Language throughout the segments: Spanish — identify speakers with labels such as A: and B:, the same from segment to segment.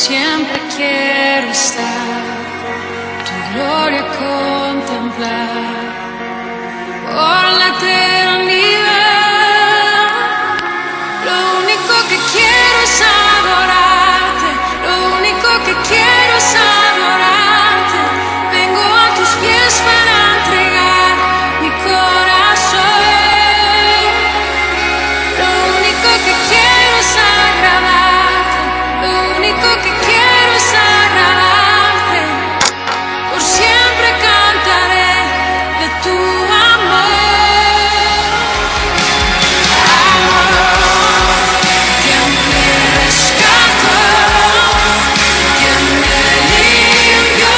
A: siempre quiero estar, tu gloria contemplar por la eternidad. Lo único que quiero es adorarte, lo único que quiero es adorarte. Vengo a tus pies para entregar mi corazón. Lo único que quiero es agradarte, lo único que quiero es agradarte. Por siempre cantaré de tu amor. Quien me rescató, quien me limpió,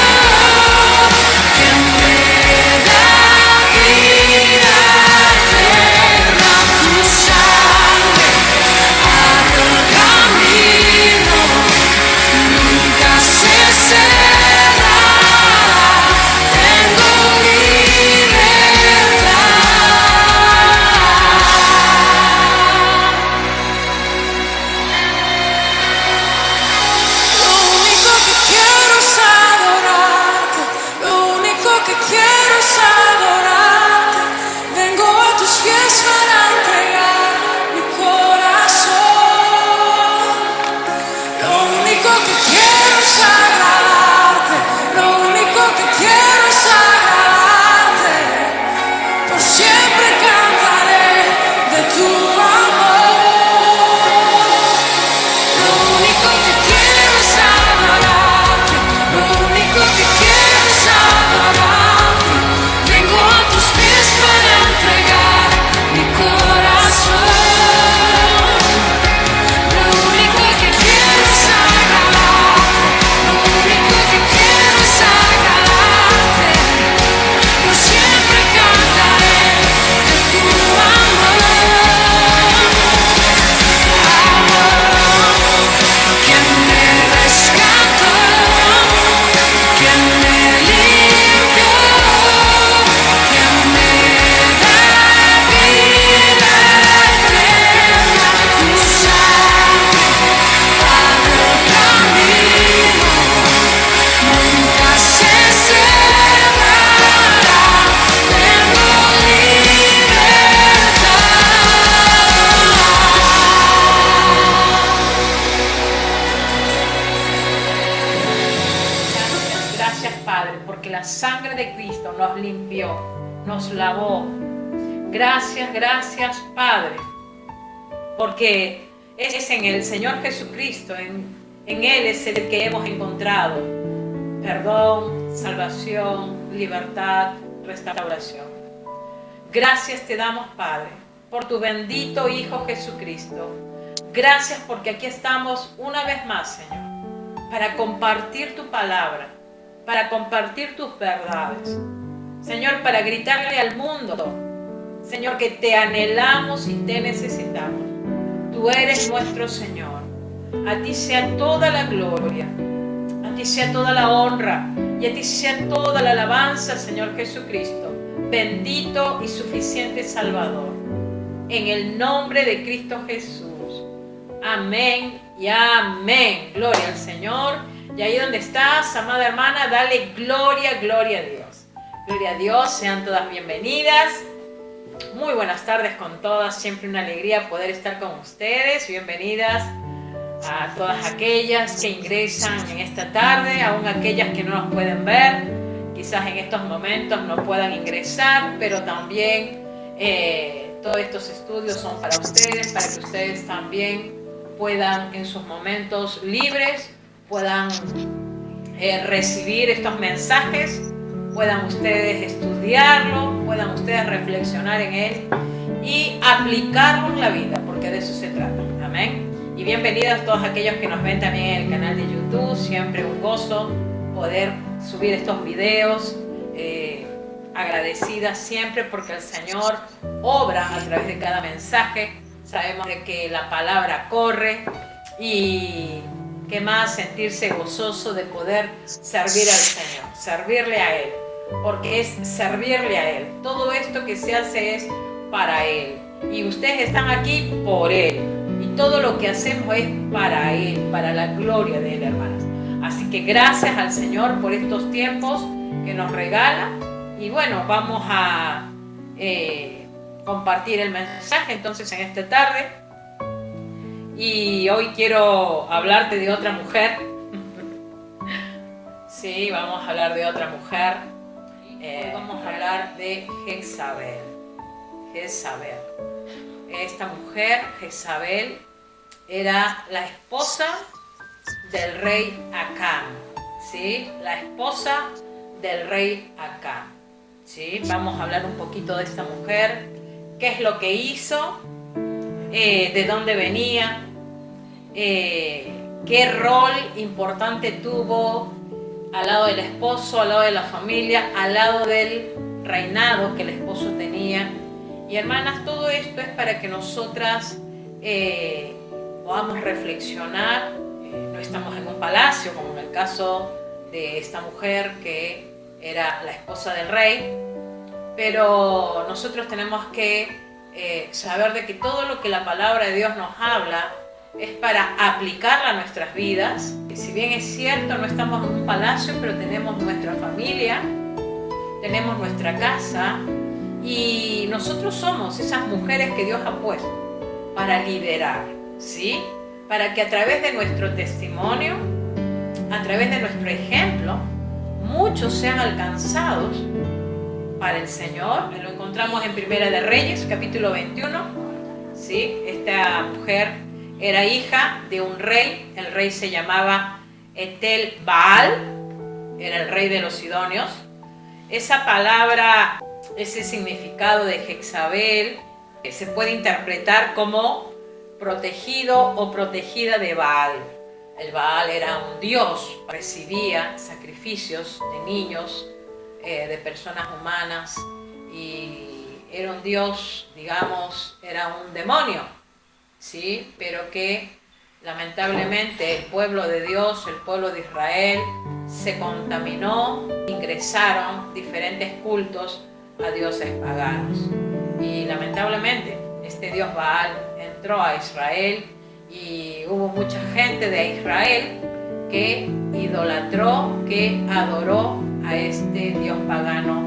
A: quien me da vida eterna. Tu sangre abre un camino, nunca se cerrará. Tengo libertad. Lo único que quiero es adorarte, lo único que quiero es adorarte. Vengo a tus pies para entregar mi corazón. Lo único que quiero es agradarte, lo único que quiero es agradarte. Por siempre cantaré de tu amor. Lo único que quiero es adorarte, lo único que quiero es adorarte. Vengo a tus pies para entregar mi corazón. Lo único que quiero es agradarte, lo único que quiero es agradarte. Por siempre cantaré de tu amor. Quien me rescató, quien me limpió, quien me da vida eterna. Tu sangre abre el camino, nunca se cerrará. Tengo
B: Gracias, Padre, porque la sangre de Cristo nos limpió, nos lavó. Gracias, gracias, Padre, porque es en el Señor Jesucristo, en Él es el que hemos encontrado perdón, salvación, libertad, restauración. Gracias te damos, Padre, por tu bendito Hijo Jesucristo. Gracias porque aquí estamos una vez más, Señor, para compartir tu palabra, para compartir tus verdades. Señor, para gritarle al mundo, Señor, que te anhelamos y te necesitamos. Tú eres nuestro Señor. A ti sea toda la gloria, a ti sea toda la honra y a ti sea toda la alabanza, Señor Jesucristo, bendito y suficiente Salvador. En el nombre de Cristo Jesús. Amén y amén. Gloria al Señor. Y ahí donde estás, amada hermana, dale gloria, gloria a Dios. Gloria a Dios, sean todas bienvenidas. Muy buenas tardes con todas, siempre una alegría poder estar con ustedes. Bienvenidas a todas aquellas que ingresan en esta tarde, aún aquellas que no nos pueden ver. Quizás en estos momentos no puedan ingresar, pero también todos estos estudios son para ustedes, para que ustedes también puedan en sus momentos libres, puedan recibir estos mensajes, puedan ustedes estudiarlo, puedan ustedes reflexionar en él y aplicarlo en la vida, porque de eso se trata. Amén. Y bienvenidos todos aquellos que nos ven también en el canal de YouTube. Siempre un gozo poder subir estos videos. Agradecida siempre porque el Señor obra a través de cada mensaje. Sabemos de que la palabra corre y qué más sentirse gozoso de poder servir al Señor, servirle a Él, porque es servirle a Él. Todo esto que se hace es para Él y ustedes están aquí por Él y todo lo que hacemos es para Él, para la gloria de Él, hermanas. Así que gracias al Señor por estos tiempos que nos regala. Y bueno, vamos a compartir el mensaje entonces en esta tarde. Y hoy quiero hablarte de otra mujer. Sí, vamos a hablar de otra mujer. Vamos a hablar de Jezabel. Jezabel. Esta mujer, Jezabel, era la esposa del rey Acán. ¿Sí? La esposa del rey Acán. ¿Sí? Vamos a hablar un poquito de esta mujer. ¿Qué es lo que hizo? ¿De dónde venía? ¿Qué rol importante tuvo al lado del esposo, al lado de la familia, al lado del reinado que el esposo tenía? Y hermanas, todo esto es para que nosotras podamos reflexionar. No estamos en un palacio, como en el caso de esta mujer que era la esposa del rey, pero nosotros tenemos que saber de que todo lo que la palabra de Dios nos habla es para aplicarla a nuestras vidas. Y si bien es cierto, no estamos en un palacio, pero tenemos nuestra familia, tenemos nuestra casa, y nosotros somos esas mujeres que Dios ha puesto para liderar, ¿sí? Para que a través de nuestro testimonio, a través de nuestro ejemplo, muchos sean alcanzados para el Señor. Lo encontramos en Primera de Reyes, capítulo 21, ¿sí? Esta mujer era hija de un rey. El rey se llamaba Etel Baal, era el rey de los sidonios. Esa palabra, ese significado de Jezabel, se puede interpretar como protegido o protegida de Baal. El Baal era un dios, recibía sacrificios de niños, de personas humanas, y era un dios, digamos, era un demonio, ¿sí? Pero que lamentablemente el pueblo de Dios, el pueblo de Israel, se contaminó, ingresaron diferentes cultos a dioses paganos. Y lamentablemente este dios Baal entró a Israel y hubo mucha gente de Israel que idolatró, que adoró a este dios pagano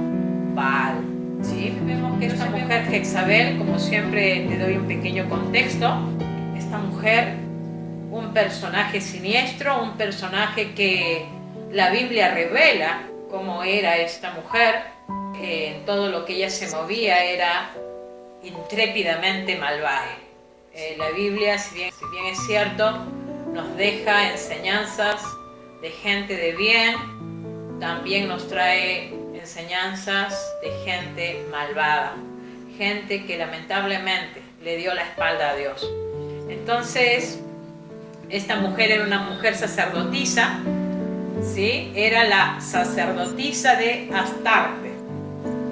B: Baal. ¿Sí? Vemos que esta mujer Jezabel, como siempre te doy un pequeño contexto, esta mujer, un personaje siniestro, un personaje que la Biblia revela cómo era esta mujer. Todo lo que ella se movía era intrépidamente malvada. La Biblia, si bien es cierto, nos deja enseñanzas de gente de bien, también nos trae enseñanzas de gente malvada, gente que lamentablemente le dio la espalda a Dios. Entonces, esta mujer era una mujer sacerdotisa, ¿sí? Era la sacerdotisa de Astarte,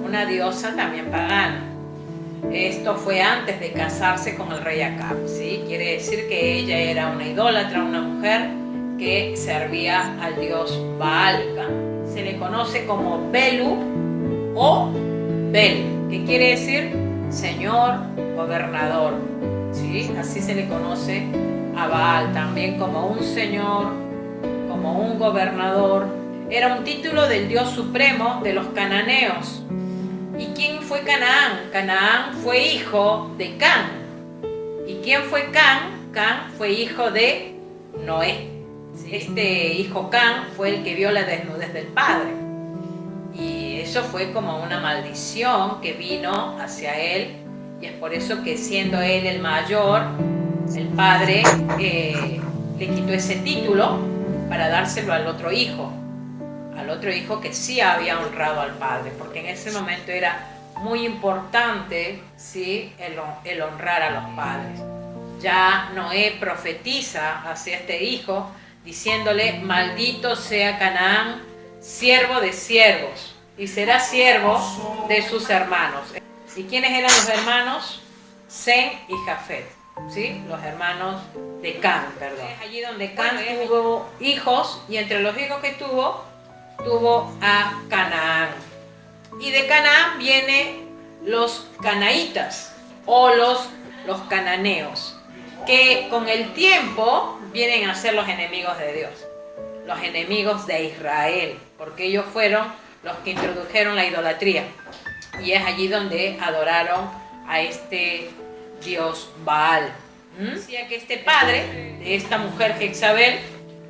B: una diosa también pagana. Esto fue antes de casarse con el rey Acab, ¿sí? Quiere decir que ella era una idólatra, una mujer que servía al dios Baal. Se le conoce como Belu o Bel, que quiere decir señor gobernador, ¿sí? Así se le conoce a Baal, también como un señor, como un gobernador. Era un título del dios supremo de los cananeos. ¿Y quién fue Canaán? Canaán fue hijo de Can. ¿Y quién fue Can? Can fue hijo de Noé. Este hijo Can fue el que vio la desnudez del padre. Y eso fue como una maldición que vino hacia él. Y es por eso que, siendo él el mayor, el padre le quitó ese título para dárselo al otro hijo que sí había honrado al padre, porque en ese momento era muy importante, ¿sí?, el honrar a los padres. Ya Noé profetiza hacia este hijo diciéndole: maldito sea Canaán, siervo de siervos, y será siervo de sus hermanos. ¿Y quiénes eran los hermanos? Sem y Jafet, ¿sí? Los hermanos de Can, perdón. Es allí donde Can tuvo hijos, y entre los hijos que tuvo a Canaán. Y de Canaán vienen los canaítas o los cananeos. que con el tiempo vienen a ser los enemigos de Dios, los enemigos de Israel, porque ellos fueron los que introdujeron la idolatría. Y es allí donde adoraron a este dios Baal. Decía que este padre de esta mujer Jezabel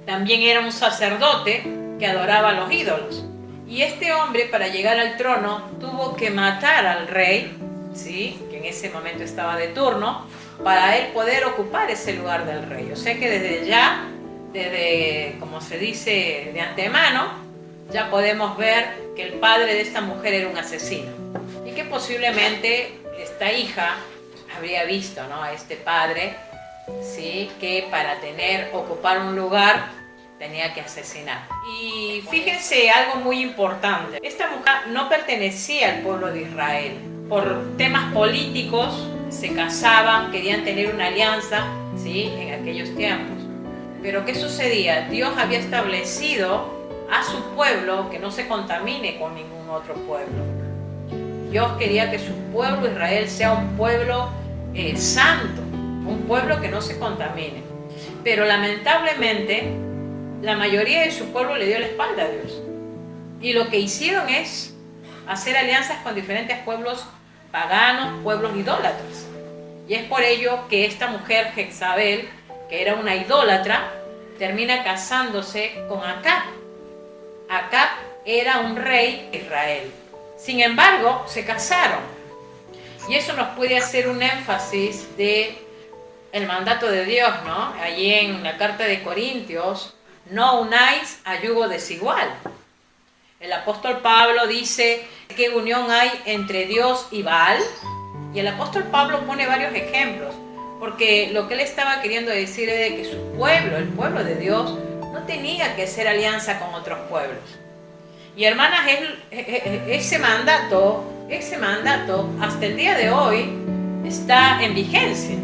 B: también era un sacerdote que adoraba a los ídolos. Y este hombre, para llegar al trono, tuvo que matar al rey, ¿sí?, que en ese momento estaba de turno, para él poder ocupar ese lugar del rey. O sea que desde ya, como se dice de antemano, ya podemos ver que el padre de esta mujer era un asesino. Y que posiblemente esta hija habría visto, ¿no?, a este padre, ¿sí?, que para ocupar un lugar tenía que asesinar. Y fíjense algo muy importante. Esta mujer no pertenecía al pueblo de Israel. Por temas políticos se casaban, querían tener una alianza, ¿sí?, en aquellos tiempos. Pero ¿qué sucedía? Dios había establecido a su pueblo que no se contamine con ningún otro pueblo. Dios quería que su pueblo Israel sea un pueblo santo, un pueblo que no se contamine. Pero lamentablemente la mayoría de su pueblo le dio la espalda a Dios. Y lo que hicieron es hacer alianzas con diferentes pueblos paganos, pueblos idólatras. Y es por ello que esta mujer Jezabel, que era una idólatra, termina casándose con Acab. Acab era un rey de Israel. Sin embargo, se casaron. Y eso nos puede hacer un énfasis de el mandato de Dios, ¿no? Allí en la carta de Corintios, no unáis a yugo desigual. El apóstol Pablo dice, ¿qué unión hay entre Dios y Baal? Y el apóstol Pablo pone varios ejemplos, porque lo que él estaba queriendo decir es de que su pueblo, el pueblo de Dios, no tenía que hacer alianza con otros pueblos. Y hermanas, ese mandato hasta el día de hoy está en vigencia.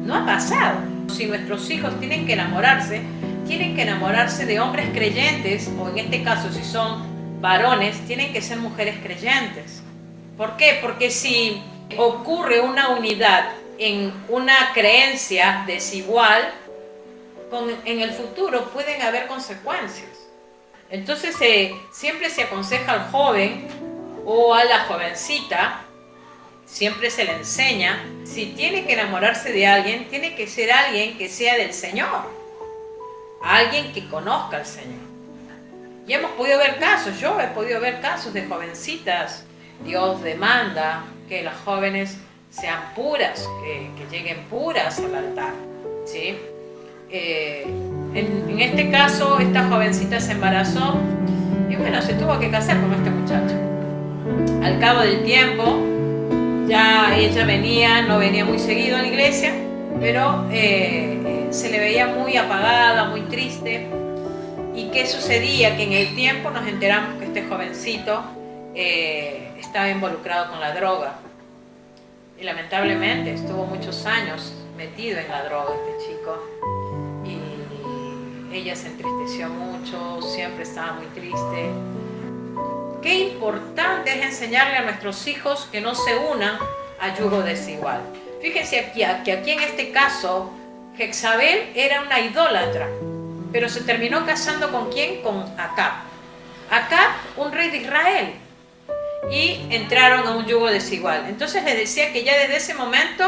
B: No ha pasado. Si nuestros hijos tienen que enamorarse de hombres creyentes, o en este caso si son varones, tienen que ser mujeres creyentes. ¿Por qué? Porque si ocurre una unidad en una creencia desigual, en el futuro pueden haber consecuencias. Entonces siempre se aconseja al joven o a la jovencita, siempre se le enseña, si tiene que enamorarse de alguien, tiene que ser alguien que sea del Señor, alguien que conozca al Señor. Y hemos podido ver casos, yo he podido ver casos de jovencitas. Dios demanda que las jóvenes sean puras, que lleguen puras al altar, ¿sí? En este caso, esta jovencita se embarazó y bueno, se tuvo que casar con este muchacho. Al cabo del tiempo, ya ella no venía muy seguido a la iglesia, pero se le veía muy apagada, muy triste. ¿Y qué sucedía? Que en el tiempo nos enteramos que este jovencito estaba involucrado con la droga. Y lamentablemente estuvo muchos años metido en la droga este chico. Y ella se entristeció mucho, siempre estaba muy triste. Qué importante es enseñarle a nuestros hijos que no se unan a yugo desigual. Fíjense que aquí en este caso, Jezabel era una idólatra, pero se terminó casando ¿con quién? Con Acab. Acab, un rey de Israel. Y entraron a un yugo desigual. Entonces les decía que ya desde ese momento,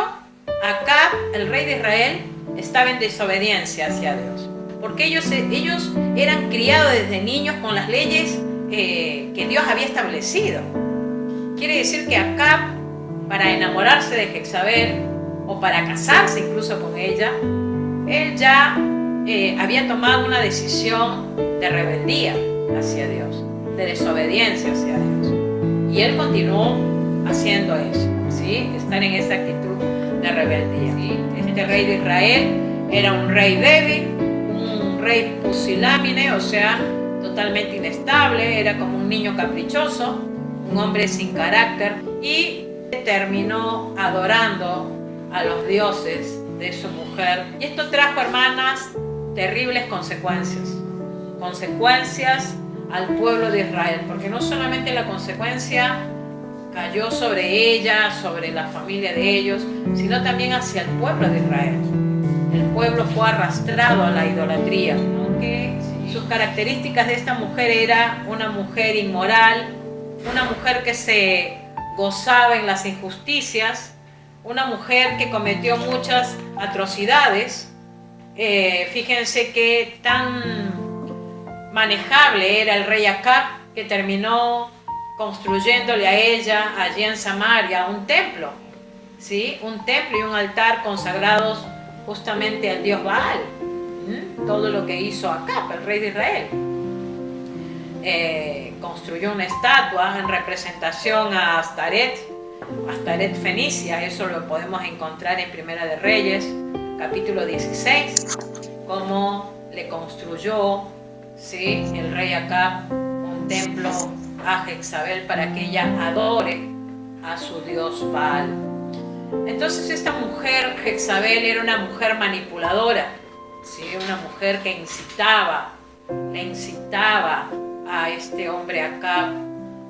B: Acab, el rey de Israel, estaba en desobediencia hacia Dios. Porque ellos eran criados desde niños con las leyes que Dios había establecido. Quiere decir que Acab, para enamorarse de Jezabel, o para casarse incluso con ella, él ya había tomado una decisión de rebeldía hacia Dios, de desobediencia hacia Dios. Y él continuó haciendo eso, ¿sí? Estar en esa actitud de rebeldía, ¿sí? Este rey de Israel era un rey débil, un rey pusilánime, o sea, totalmente inestable, era como un niño caprichoso, un hombre sin carácter, y terminó adorando a los dioses de su mujer. Y esto trajo, hermanas, terribles consecuencias al pueblo de Israel, porque no solamente la consecuencia cayó sobre ella, sobre la familia de ellos, sino también hacia el pueblo de Israel. el pueblo fue arrastrado a la idolatría, ¿no? Que sus características de esta mujer era una mujer inmoral, una mujer que se gozaba en las injusticias, una mujer que cometió muchas atrocidades. Fíjense que tan manejable era el rey Acab, que terminó construyéndole a ella allí en Samaria un templo, ¿sí? Un templo y un altar consagrados justamente al dios Baal. Todo lo que hizo Acab, el rey de Israel. Construyó una estatua en representación a Astaret Fenicia. Eso lo podemos encontrar en Primera de Reyes, capítulo 16, cómo le construyó, ¿sí?, el rey Acab un templo a Jezabel para que ella adore a su dios Baal. Entonces esta mujer, Jezabel, era una mujer manipuladora, ¿sí?, una mujer que le incitaba a este hombre Acab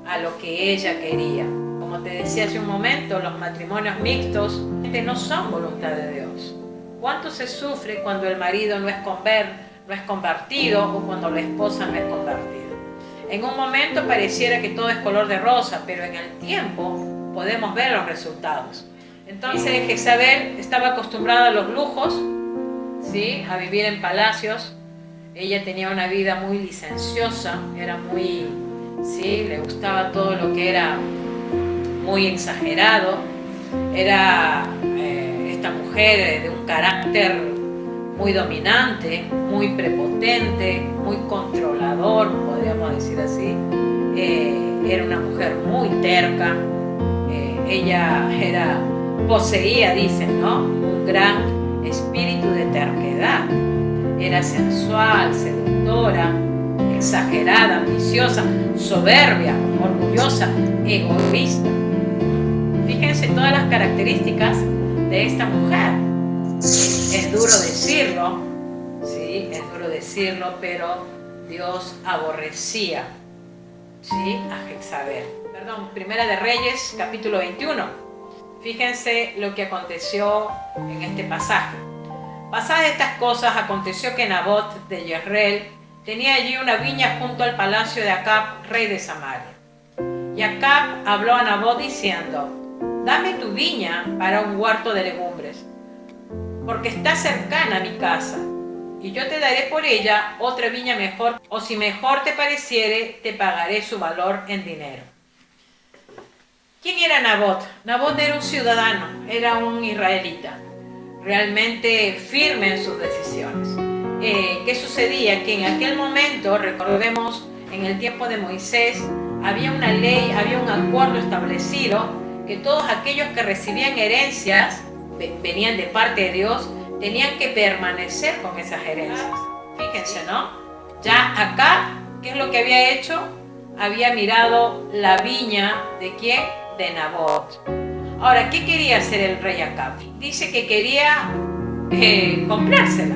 B: a lo que ella quería. Como te decía hace un momento, los matrimonios mixtos no son voluntad de Dios. ¿Cuánto se sufre cuando el marido no es convertido o cuando la esposa no es convertida? En un momento pareciera que todo es color de rosa, pero en el tiempo podemos ver los resultados. Entonces Jezabel estaba acostumbrada a los lujos, ¿sí?, a vivir en palacios. Ella tenía una vida muy licenciosa, era muy, ¿sí?, le gustaba todo lo que era muy exagerado. Era esta mujer de un carácter muy dominante, muy prepotente, muy controlador, podríamos decir así. Era una mujer muy terca. Ella poseía, dicen, ¿no?, un gran espíritu de terquedad. Era sensual, seductora, exagerada, ambiciosa, soberbia, orgullosa, egoísta. Fíjense todas las características de esta mujer. Es duro decirlo, sí, es duro decirlo, pero Dios aborrecía, sí, a Jezabel. Primera de Reyes, capítulo 21. Fíjense lo que aconteció en este pasaje. Pasadas estas cosas, aconteció que Nabot de Jezreel tenía allí una viña junto al palacio de Acab, rey de Samaria. Y Acab habló a Nabot diciendo: dame tu viña para un huerto de legumbres, porque está cercana a mi casa, y yo te daré por ella otra viña mejor, o si mejor te pareciere, te pagaré su valor en dinero. ¿Quién era Nabot? Nabot era un ciudadano, era un israelita, realmente firme en sus decisiones. ¿Qué sucedía? Que en aquel momento, recordemos, en el tiempo de Moisés, había una ley, había un acuerdo establecido que todos aquellos que recibían herencias, venían de parte de Dios, tenían que permanecer con esas herencias. Fíjense, ¿no? Ya acá, ¿qué es lo que había hecho? Había mirado la viña de ¿quién? De Nabot. Ahora, ¿qué quería hacer el rey Acab? Dice que quería comprársela.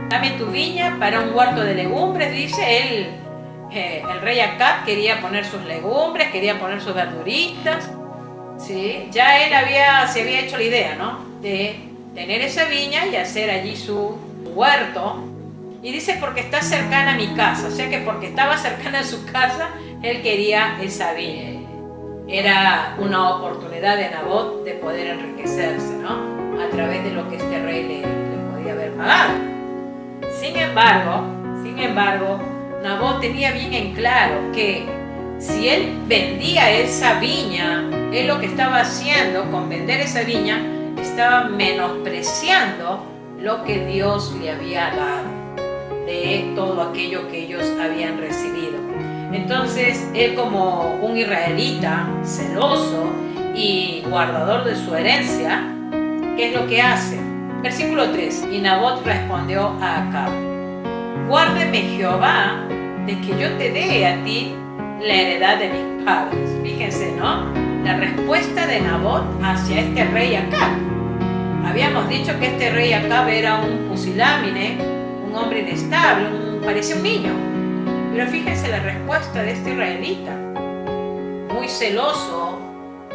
B: Dame tu viña para un huerto de legumbres, dice él. El rey Acab quería poner sus legumbres, quería poner sus verduritas, ¿sí? Ya él se había hecho la idea, ¿no?, de tener esa viña y hacer allí su huerto. Y dice, porque está cercana a mi casa, o sea que porque estaba cercana a su casa, él quería esa viña. Era una oportunidad de Nabot de poder enriquecerse, ¿no?, a través de lo que este rey le podía haber pagado. Sin embargo, Nabot tenía bien en claro que si él vendía esa viña, él lo que estaba haciendo con vender esa viña, estaba menospreciando lo que Dios le había dado, de todo aquello que ellos habían recibido. Entonces, él, como un israelita celoso y guardador de su herencia, ¿qué es lo que hace? Versículo 3. Y Nabot respondió a Acab: guárdeme Jehová de que yo te dé a ti la heredad de mis padres. Fíjense, ¿no?, la respuesta de Nabot hacia este rey Acab. Habíamos dicho que este rey Acab era un pusilánime, un hombre inestable, parecía un niño. Pero fíjense la respuesta de este israelita, muy celoso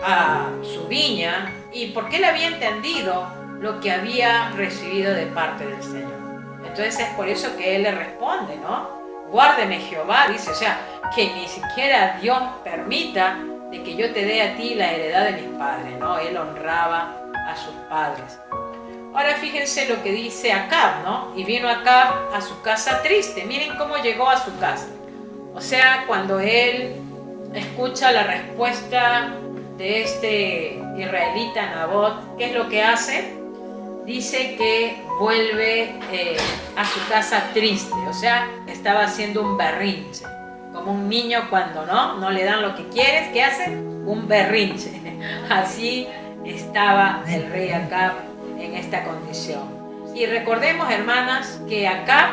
B: a su viña, y porque él había entendido lo que había recibido de parte del Señor. Entonces es por eso que él le responde, ¿no? Guárdeme Jehová, dice, o sea, que ni siquiera Dios permita de que yo te dé a ti la heredad de mis padres, ¿no? Él honraba a sus padres. Ahora fíjense lo que dice Acab, ¿no? Y vino Acab a su casa triste. Miren cómo llegó a su casa. O sea, cuando él escucha la respuesta de este israelita Nabot, ¿qué es lo que hace? Dice que vuelve a su casa triste, o sea, estaba haciendo un berrinche, como un niño cuando no le dan lo que quieres, ¿qué hace? Un berrinche. Así estaba el rey Acab en esta condición. Y recordemos, hermanas, que Acab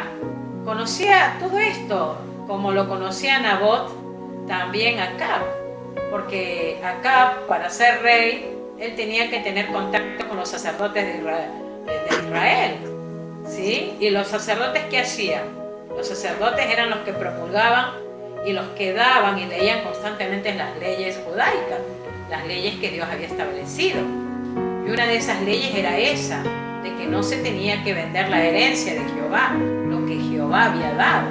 B: conocía todo esto, como lo conocía Nabot, también Acab, porque Acab, para ser rey, él tenía que tener contacto con los sacerdotes de Israel, ¿sí? Y los sacerdotes, ¿qué hacían? Los sacerdotes eran los que promulgaban y los que daban y leían constantemente las leyes judaicas, las leyes que Dios había establecido. Y una de esas leyes era esa, de que no se tenía que vender la herencia de Jehová, lo que Jehová había dado.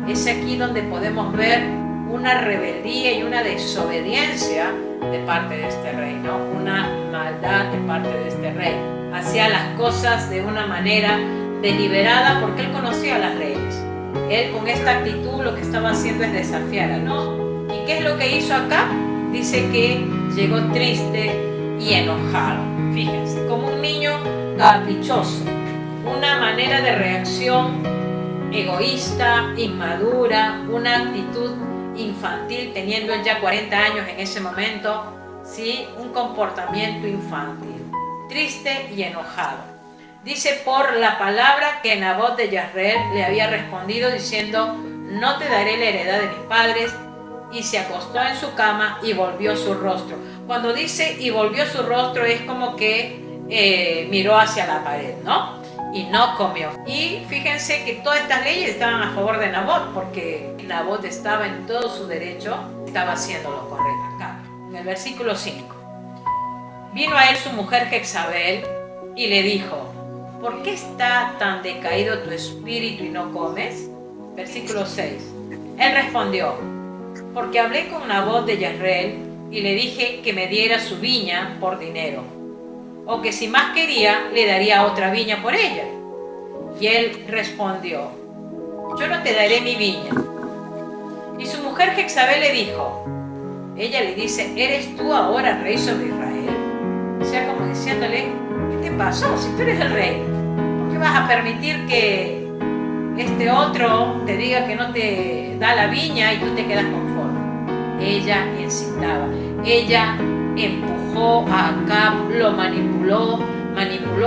B: Es aquí donde podemos ver una rebeldía y una desobediencia de parte de este rey, ¿no? Una maldad de parte de este rey. Hacía las cosas de una manera deliberada porque él conocía las leyes. Él con esta actitud lo que estaba haciendo es desafiar a Dios. ¿Y qué es lo que hizo acá? Dice que llegó triste y enojado. Fíjense, como un niño caprichoso. Una manera de reacción egoísta, inmadura, una actitud infantil, teniendo él ya 40 años en ese momento, ¿sí? Un comportamiento infantil, triste y enojado. Dice, por la palabra que Nabot de Jezreel le había respondido diciendo, no te daré la heredad de mis padres, y se acostó en su cama y volvió su rostro. Cuando dice y volvió su rostro es como que miró hacia la pared, ¿no? Y no comió. Y fíjense que todas estas leyes estaban a favor de Nabot, porque Nabot estaba en todo su derecho, estaba haciendo lo correcto. Acá, en el versículo 5. Vino a él su mujer Jezabel y le dijo, ¿por qué está tan decaído tu espíritu y no comes? Versículo 6. Él respondió, porque hablé con Nabot de Jezreel y le dije que me diera su viña por dinero, o que si más quería, le daría otra viña por ella. Y él respondió, yo no te daré mi viña. Y su mujer Jezabel le dijo, ella le dice, ¿eres tú ahora rey sobre Israel? O sea, como diciéndole, ¿qué te pasó? Si tú eres el rey, ¿por qué vas a permitir que este otro te diga que no te da la viña y tú te quedas conforme? Ella incitaba, ella empujó a Acab, lo manipuló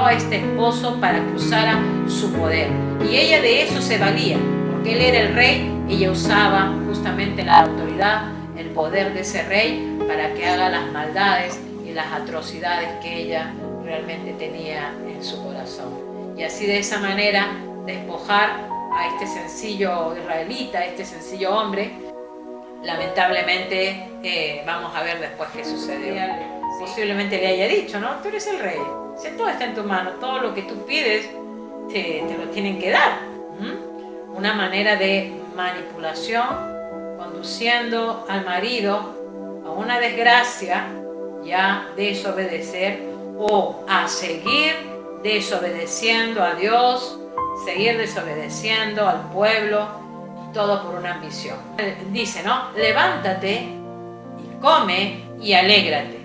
B: a este esposo para que usara su poder. Y ella de eso se valía, porque él era el rey, ella usaba justamente la autoridad, el poder de ese rey para que haga las maldades y las atrocidades que ella realmente tenía en su corazón. Y así de esa manera despojar a este sencillo israelita, a este sencillo hombre. Lamentablemente vamos a ver después qué sucedió. Posiblemente le haya dicho, ¿no? Tú eres el rey, si todo está en tu mano, todo lo que tú pides te lo tienen que dar. Una manera de manipulación, conduciendo al marido a una desgracia, ya desobedecer o a seguir desobedeciendo a Dios, seguir desobedeciendo al pueblo, todo por una ambición. Dice, ¿no? Levántate y come y alégrate.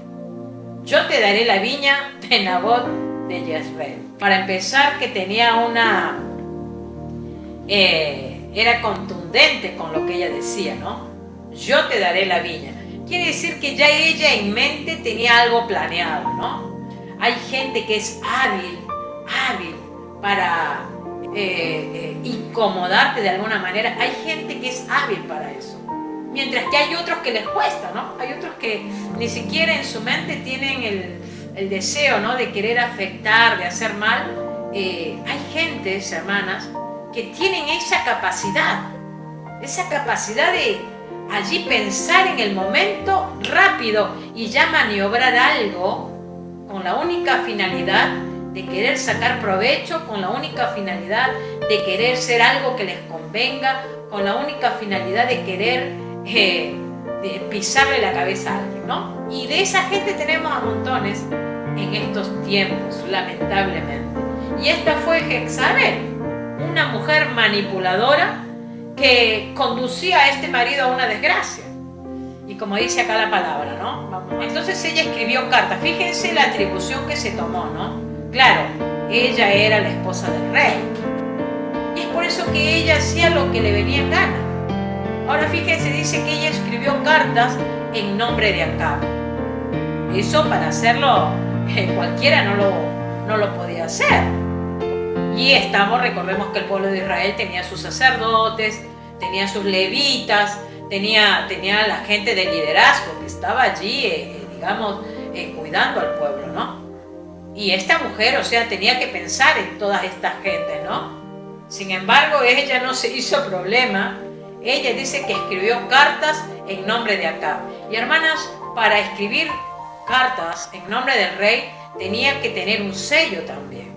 B: Yo te daré la viña de Nabot de Jezreel. Para empezar, que tenía era contundente con lo que ella decía, ¿no? Yo te daré la viña. Quiere decir que ya ella en mente tenía algo planeado, ¿no? Hay gente que es hábil para incomodarte de alguna manera. Hay gente que es hábil para eso, mientras que hay otros que les cuesta, ¿no? Hay otros que ni siquiera en su mente tienen el deseo, ¿no? De querer afectar, de hacer mal. Hay gentes, hermanas, que tienen esa capacidad de allí pensar en el momento rápido y ya maniobrar algo con la única finalidad de querer sacar provecho con la única finalidad de querer ser algo que les convenga, con la única finalidad de querer de pisarle la cabeza a alguien, ¿no? Y de esa gente tenemos a montones en estos tiempos, lamentablemente. Y esta fue Jezabel, una mujer manipuladora que conducía a este marido a una desgracia. Y como dice acá la palabra, ¿no? Entonces ella escribió cartas. Fíjense la atribución que se tomó, ¿no? Claro, ella era la esposa del rey. Y es por eso que ella hacía lo que le venía en gana. Ahora fíjense, dice que ella escribió cartas en nombre de Acab. Eso para hacerlo cualquiera no lo podía hacer. Y recordemos que el pueblo de Israel tenía sus sacerdotes, tenía sus levitas, tenía la gente de liderazgo que estaba allí, cuidando al pueblo, ¿no? Y esta mujer, o sea, tenía que pensar en todas estas gentes, ¿no? Sin embargo, ella no se hizo problema. Ella dice que escribió cartas en nombre de Acab. Y hermanas, para escribir cartas en nombre del rey, tenía que tener un sello también.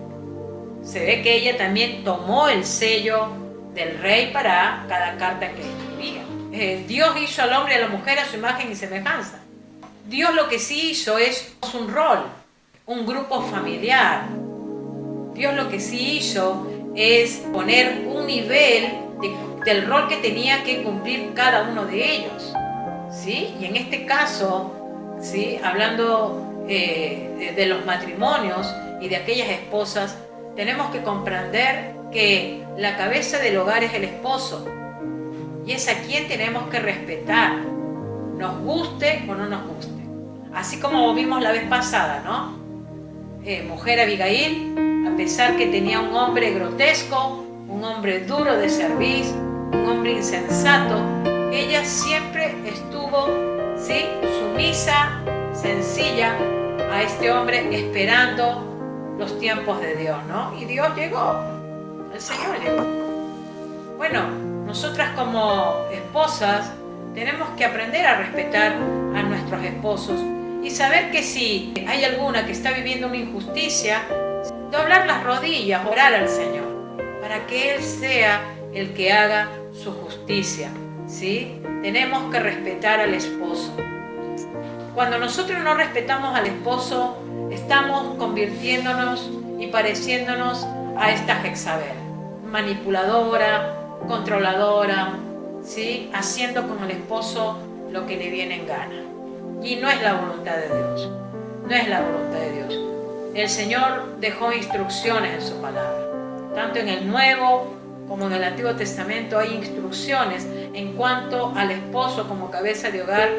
B: Se ve que ella también tomó el sello del rey para cada carta que escribía. Dios hizo al hombre y a la mujer a su imagen y semejanza. Dios lo que sí hizo es un rol, un grupo familiar. Dios lo que sí hizo es poner un nivel del rol que tenía que cumplir cada uno de ellos, ¿sí? Y en este caso, ¿sí? Hablando de los matrimonios y de aquellas esposas, tenemos que comprender que la cabeza del hogar es el esposo y es a quien tenemos que respetar, nos guste o no nos guste. Así como vimos la vez pasada, ¿no? Mujer Abigail, a pesar que tenía un hombre grotesco, un hombre duro de servir, un hombre insensato, ella siempre estuvo, ¿sí?, sumisa, sencilla a este hombre, esperando los tiempos de Dios, ¿no? Y Dios llegó, el Señor llegó. Bueno, nosotras como esposas tenemos que aprender a respetar a nuestros esposos y saber que si hay alguna que está viviendo una injusticia, doblar las rodillas, orar al Señor, para que Él sea el que haga su justicia, ¿sí? Tenemos que respetar al esposo. Cuando nosotros no respetamos al esposo, estamos convirtiéndonos y pareciéndonos a esta Jezabel, manipuladora, controladora, ¿sí? Haciendo con el esposo lo que le viene en gana. Y no es la voluntad de Dios, no es la voluntad de Dios. El Señor dejó instrucciones en su palabra, tanto en el Nuevo como en el Antiguo Testamento hay instrucciones en cuanto al esposo como cabeza de hogar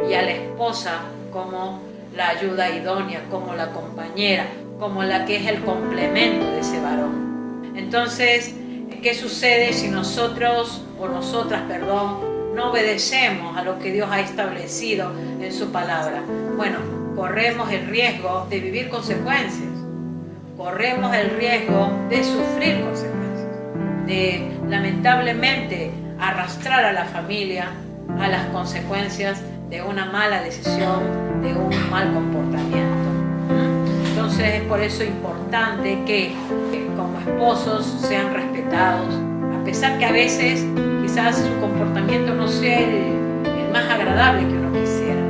B: y a la esposa como la ayuda idónea, como la compañera, como la que es el complemento de ese varón. Entonces, ¿qué sucede si nosotros o nosotras, no obedecemos a lo que Dios ha establecido en su palabra? Bueno, corremos el riesgo de vivir consecuencias, corremos el riesgo de sufrir consecuencias, de lamentablemente arrastrar a la familia a las consecuencias de una mala decisión, de un mal comportamiento. Entonces es por eso importante que como esposos sean respetados, a pesar que a veces quizás su comportamiento no sea el más agradable que uno quisiera,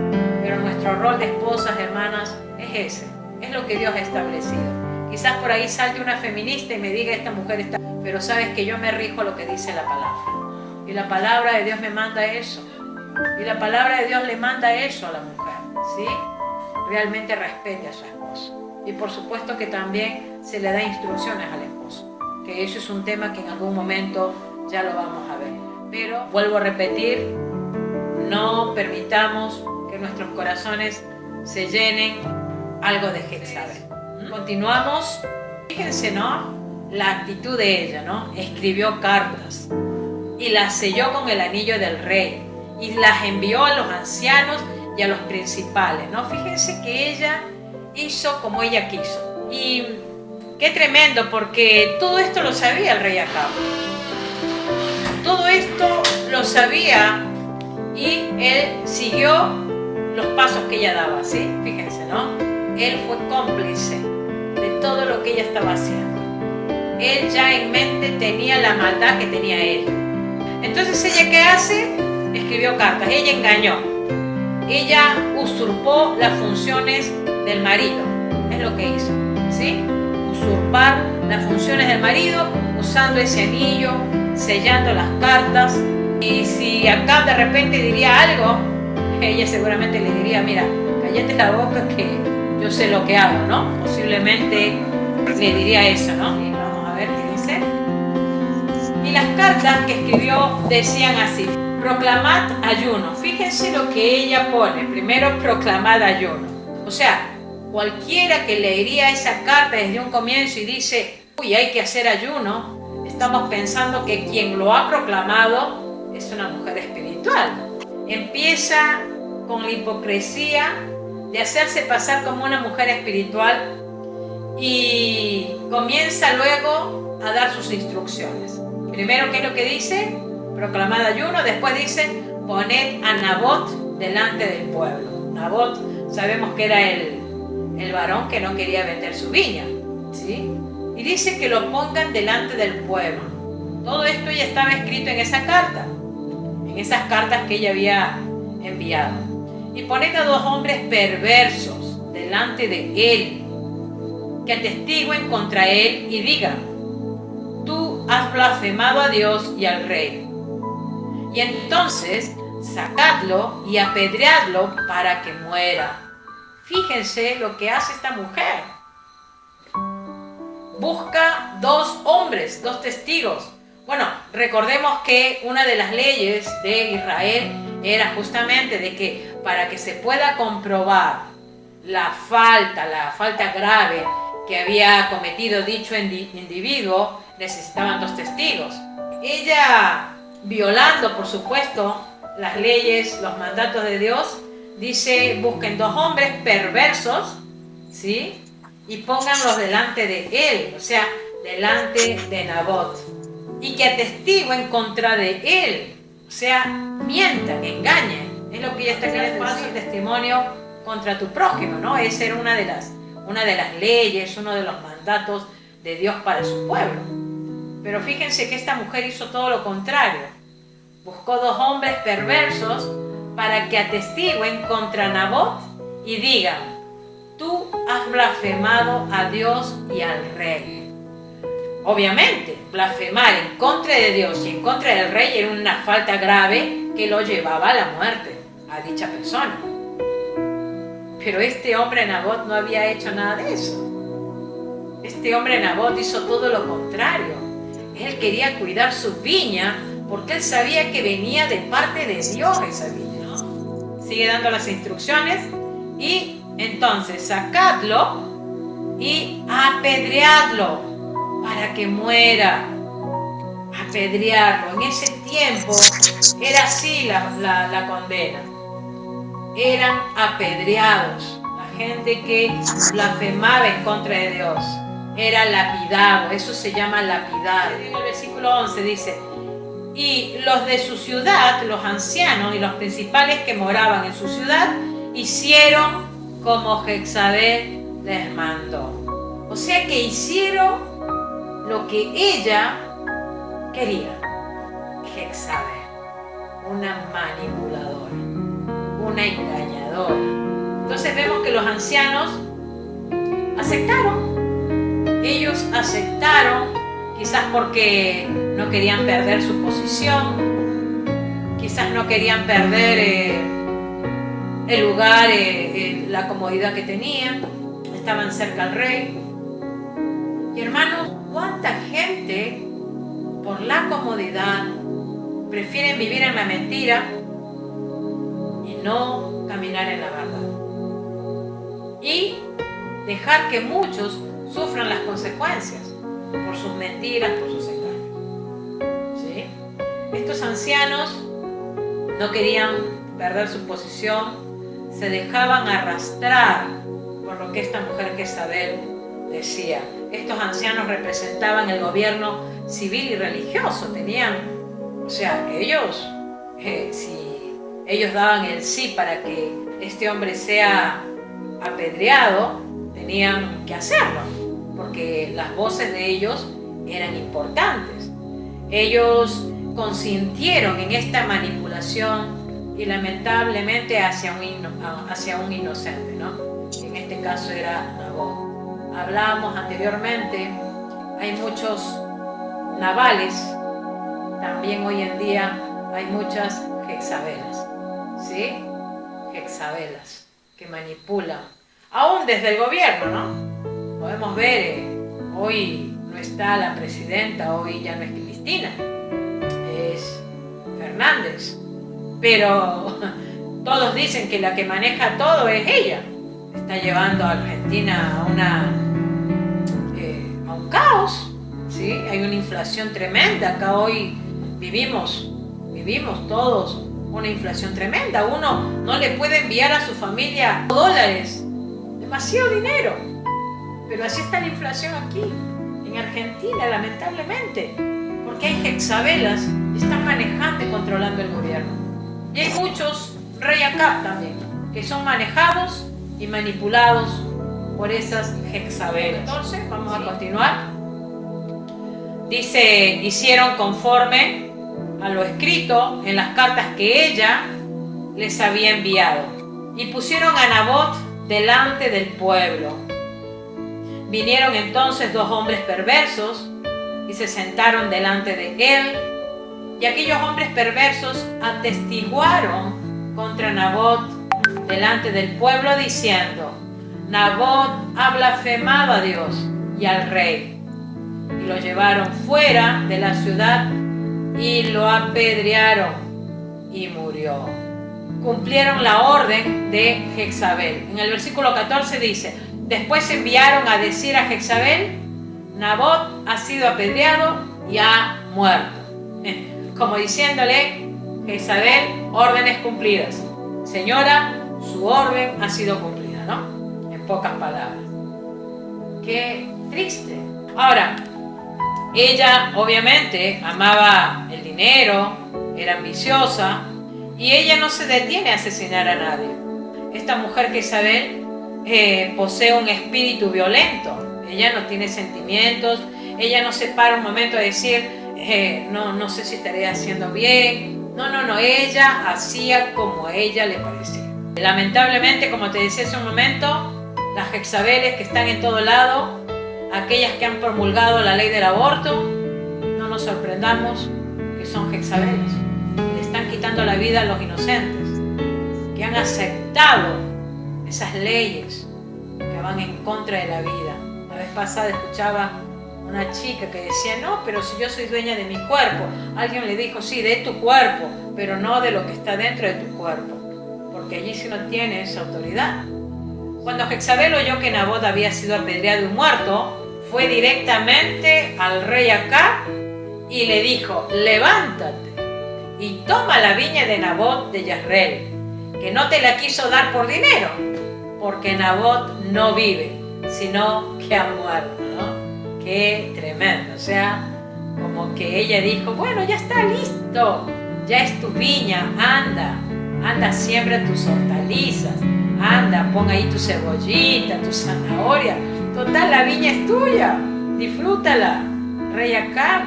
B: pero nuestro rol de esposas, hermanas, es ese, es lo que Dios ha establecido. Quizás por ahí salte una feminista y me diga, esta mujer está... Pero sabes que yo me rijo a lo que dice la palabra. Y la palabra de Dios me manda eso. Y la palabra de Dios le manda eso a la mujer, ¿sí? Realmente respete a su esposo. Y por supuesto que también se le da instrucciones al esposo. Que eso es un tema que en algún momento ya lo vamos a ver. Pero vuelvo a repetir, no permitamos que nuestros corazones se llenen algo de Jezabel. Continuamos. Fíjense, ¿no? La actitud de ella, ¿no? Escribió cartas y las selló con el anillo del rey y las envió a los ancianos y a los principales, ¿no? Fíjense que ella hizo como ella quiso. Y qué tremendo, porque todo esto lo sabía el rey Acab. Todo esto lo sabía y él siguió los pasos que ella daba, ¿sí? Fíjense, ¿no? Él fue cómplice de todo lo que ella estaba haciendo. Él ya en mente tenía la maldad que tenía él. Entonces, ¿ella qué hace? Escribió cartas, ella engañó. Ella usurpó las funciones del marido, es lo que hizo, ¿sí? Usurpar las funciones del marido usando ese anillo, sellando las cartas. Y si acá de repente diría algo, ella seguramente le diría, mira, cállate la boca que yo sé lo que hago, ¿no? Posiblemente le diría eso, ¿no? Y vamos a ver qué dice. Y las cartas que escribió decían así: proclamad ayuno. Fíjense lo que ella pone. Primero, proclamad ayuno. O sea, cualquiera que leería esa carta desde un comienzo y dice, uy, hay que hacer ayuno, estamos pensando que quien lo ha proclamado es una mujer espiritual. Empieza con la hipocresía de hacerse pasar como una mujer espiritual y comienza luego a dar sus instrucciones. Primero, ¿qué es lo que dice? Proclamad ayuno. Después dice, poned a Nabot delante del pueblo. Nabot, sabemos que era el varón que no quería vender su viña, ¿sí? Y dice que lo pongan delante del pueblo. Todo esto ya estaba escrito en esa carta, en esas cartas que ella había enviado. Y poned a 2 hombres perversos delante de él, que atestiguen contra él y digan, tú has blasfemado a Dios y al rey. Y entonces sacadlo y apedreadlo para que muera. Fíjense lo que hace esta mujer. Busca 2 hombres, 2 testigos. Bueno, recordemos que una de las leyes de Israel era justamente de que para que se pueda comprobar la falta grave que había cometido dicho individuo, necesitaban 2 testigos. Ella, violando por supuesto las leyes, los mandatos de Dios, dice, busquen 2 hombres perversos, ¿sí? Y pónganlos delante de él, o sea, delante de Nabot, y que atestiguen contra de él, o sea, mientan, engañen. Es lo que ella está queriendo decir, falso testimonio contra tu prójimo, ¿no? Esa era una de las leyes, uno de los mandatos de Dios para su pueblo. Pero fíjense que esta mujer hizo todo lo contrario. Buscó 2 hombres perversos para que atestiguen contra Nabot y digan, tú has blasfemado a Dios y al rey. Obviamente, blasfemar en contra de Dios y en contra del rey era una falta grave que lo llevaba a la muerte, a dicha persona. Pero este hombre Nabot no había hecho nada de eso. Este hombre Nabot hizo todo lo contrario. Él quería cuidar su viña porque él sabía que venía de parte de Dios esa viña, ¿no? Sigue dando las instrucciones y entonces sacadlo y apedreadlo para que muera. Apedrearlo. En ese tiempo era así la condena. Eran apedreados. La gente que blasfemaba en contra de Dios era lapidado. Eso se llama lapidar. En el versículo 11 dice, y los de su ciudad, los ancianos y los principales que moraban en su ciudad, hicieron como Jezabel les mandó. O sea que hicieron lo que ella quería. Jezabel, una manipuladora, una engañadora. Entonces vemos que los ancianos aceptaron. Ellos aceptaron, quizás porque no querían perder su posición, quizás no querían perder el lugar, la comodidad que tenían, estaban cerca al rey. Y hermanos, ¿cuánta gente por la comodidad prefieren vivir en la mentira y no caminar en la verdad? Y dejar que muchos sufran las consecuencias por sus mentiras, por sus engaños. ¿Sí? Estos ancianos no querían perder su posición, se dejaban arrastrar por lo que esta mujer Jezabel decía. Estos ancianos representaban el gobierno civil y religioso, tenían, o sea, ellos, si ellos daban el sí para que este hombre sea apedreado, tenían que hacerlo, porque las voces de ellos eran importantes. Ellos consintieron en esta manipulación y lamentablemente hacia un inocente, ¿no? En este caso era Nabot. Hablábamos anteriormente, hay muchos Nabales, también hoy en día hay muchas Jezzabelas, ¿sí? Jezzabelas que manipulan, aún desde el gobierno, ¿no? Podemos ver, hoy no está la presidenta, hoy ya no es Cristina, es Fernández, pero todos dicen que la que maneja todo es ella. Está llevando a Argentina a un caos, ¿sí? Hay una inflación tremenda, acá hoy vivimos todos una inflación tremenda. Uno no le puede enviar a su familia $, demasiado dinero, pero así está la inflación aquí en Argentina, lamentablemente, porque hay Jezzabelas que están manejando y controlando el gobierno, y hay muchos Rey Acab también que son manejados y manipulados por esas Jezzabelas. Entonces vamos a continuar. Dice: hicieron conforme a lo escrito en las cartas que ella les había enviado, y pusieron a Nabot delante del pueblo. Vinieron entonces 2 hombres perversos y se sentaron delante de él, y aquellos hombres perversos atestiguaron contra Nabot delante del pueblo, diciendo: Nabot ha blasfemado a Dios y al rey. Y lo llevaron fuera de la ciudad y lo apedrearon y murió. Cumplieron la orden de Jezabel. En el versículo 14 dice: después enviaron a decir a Jezabel: Nabot ha sido apedreado y ha muerto. Como diciéndole: Jezabel, órdenes cumplidas. Señora, su orden ha sido cumplida, ¿no? En pocas palabras. Qué triste. Ahora, ella obviamente amaba el dinero, era ambiciosa, y ella no se detiene a asesinar a nadie. Esta mujer Jezabel posee un espíritu violento. Ella no tiene sentimientos, ella no se para un momento a decir: no sé si estaré haciendo bien. No, ella hacía como a ella le parecía. Lamentablemente, como te decía hace un momento, las Jezzabeles que están en todo lado, aquellas que han promulgado la ley del aborto, no nos sorprendamos que son Jezzabeles. Le están quitando la vida a los inocentes, que han aceptado esas leyes que van en contra de la vida. La vez pasada escuchaba una chica que decía: no, pero si yo soy dueña de mi cuerpo. Alguien le dijo: sí, de tu cuerpo, pero no de lo que está dentro de tu cuerpo, porque allí sí no tiene esa autoridad. Cuando Jezabel oyó que Nabot había sido apedreado y muerto, fue directamente al rey Acab y le dijo: levántate y toma la viña de Nabot de Jezreel, que no te la quiso dar por dinero, porque Nabot no vive, sino que ha muerto, ¿no? Qué tremendo. O sea, como que ella dijo: bueno, ya está listo, ya es tu viña, anda, siembra tus hortalizas, anda, pon ahí tu cebollita, tu zanahoria, total, la viña es tuya, disfrútala. Rey Acab,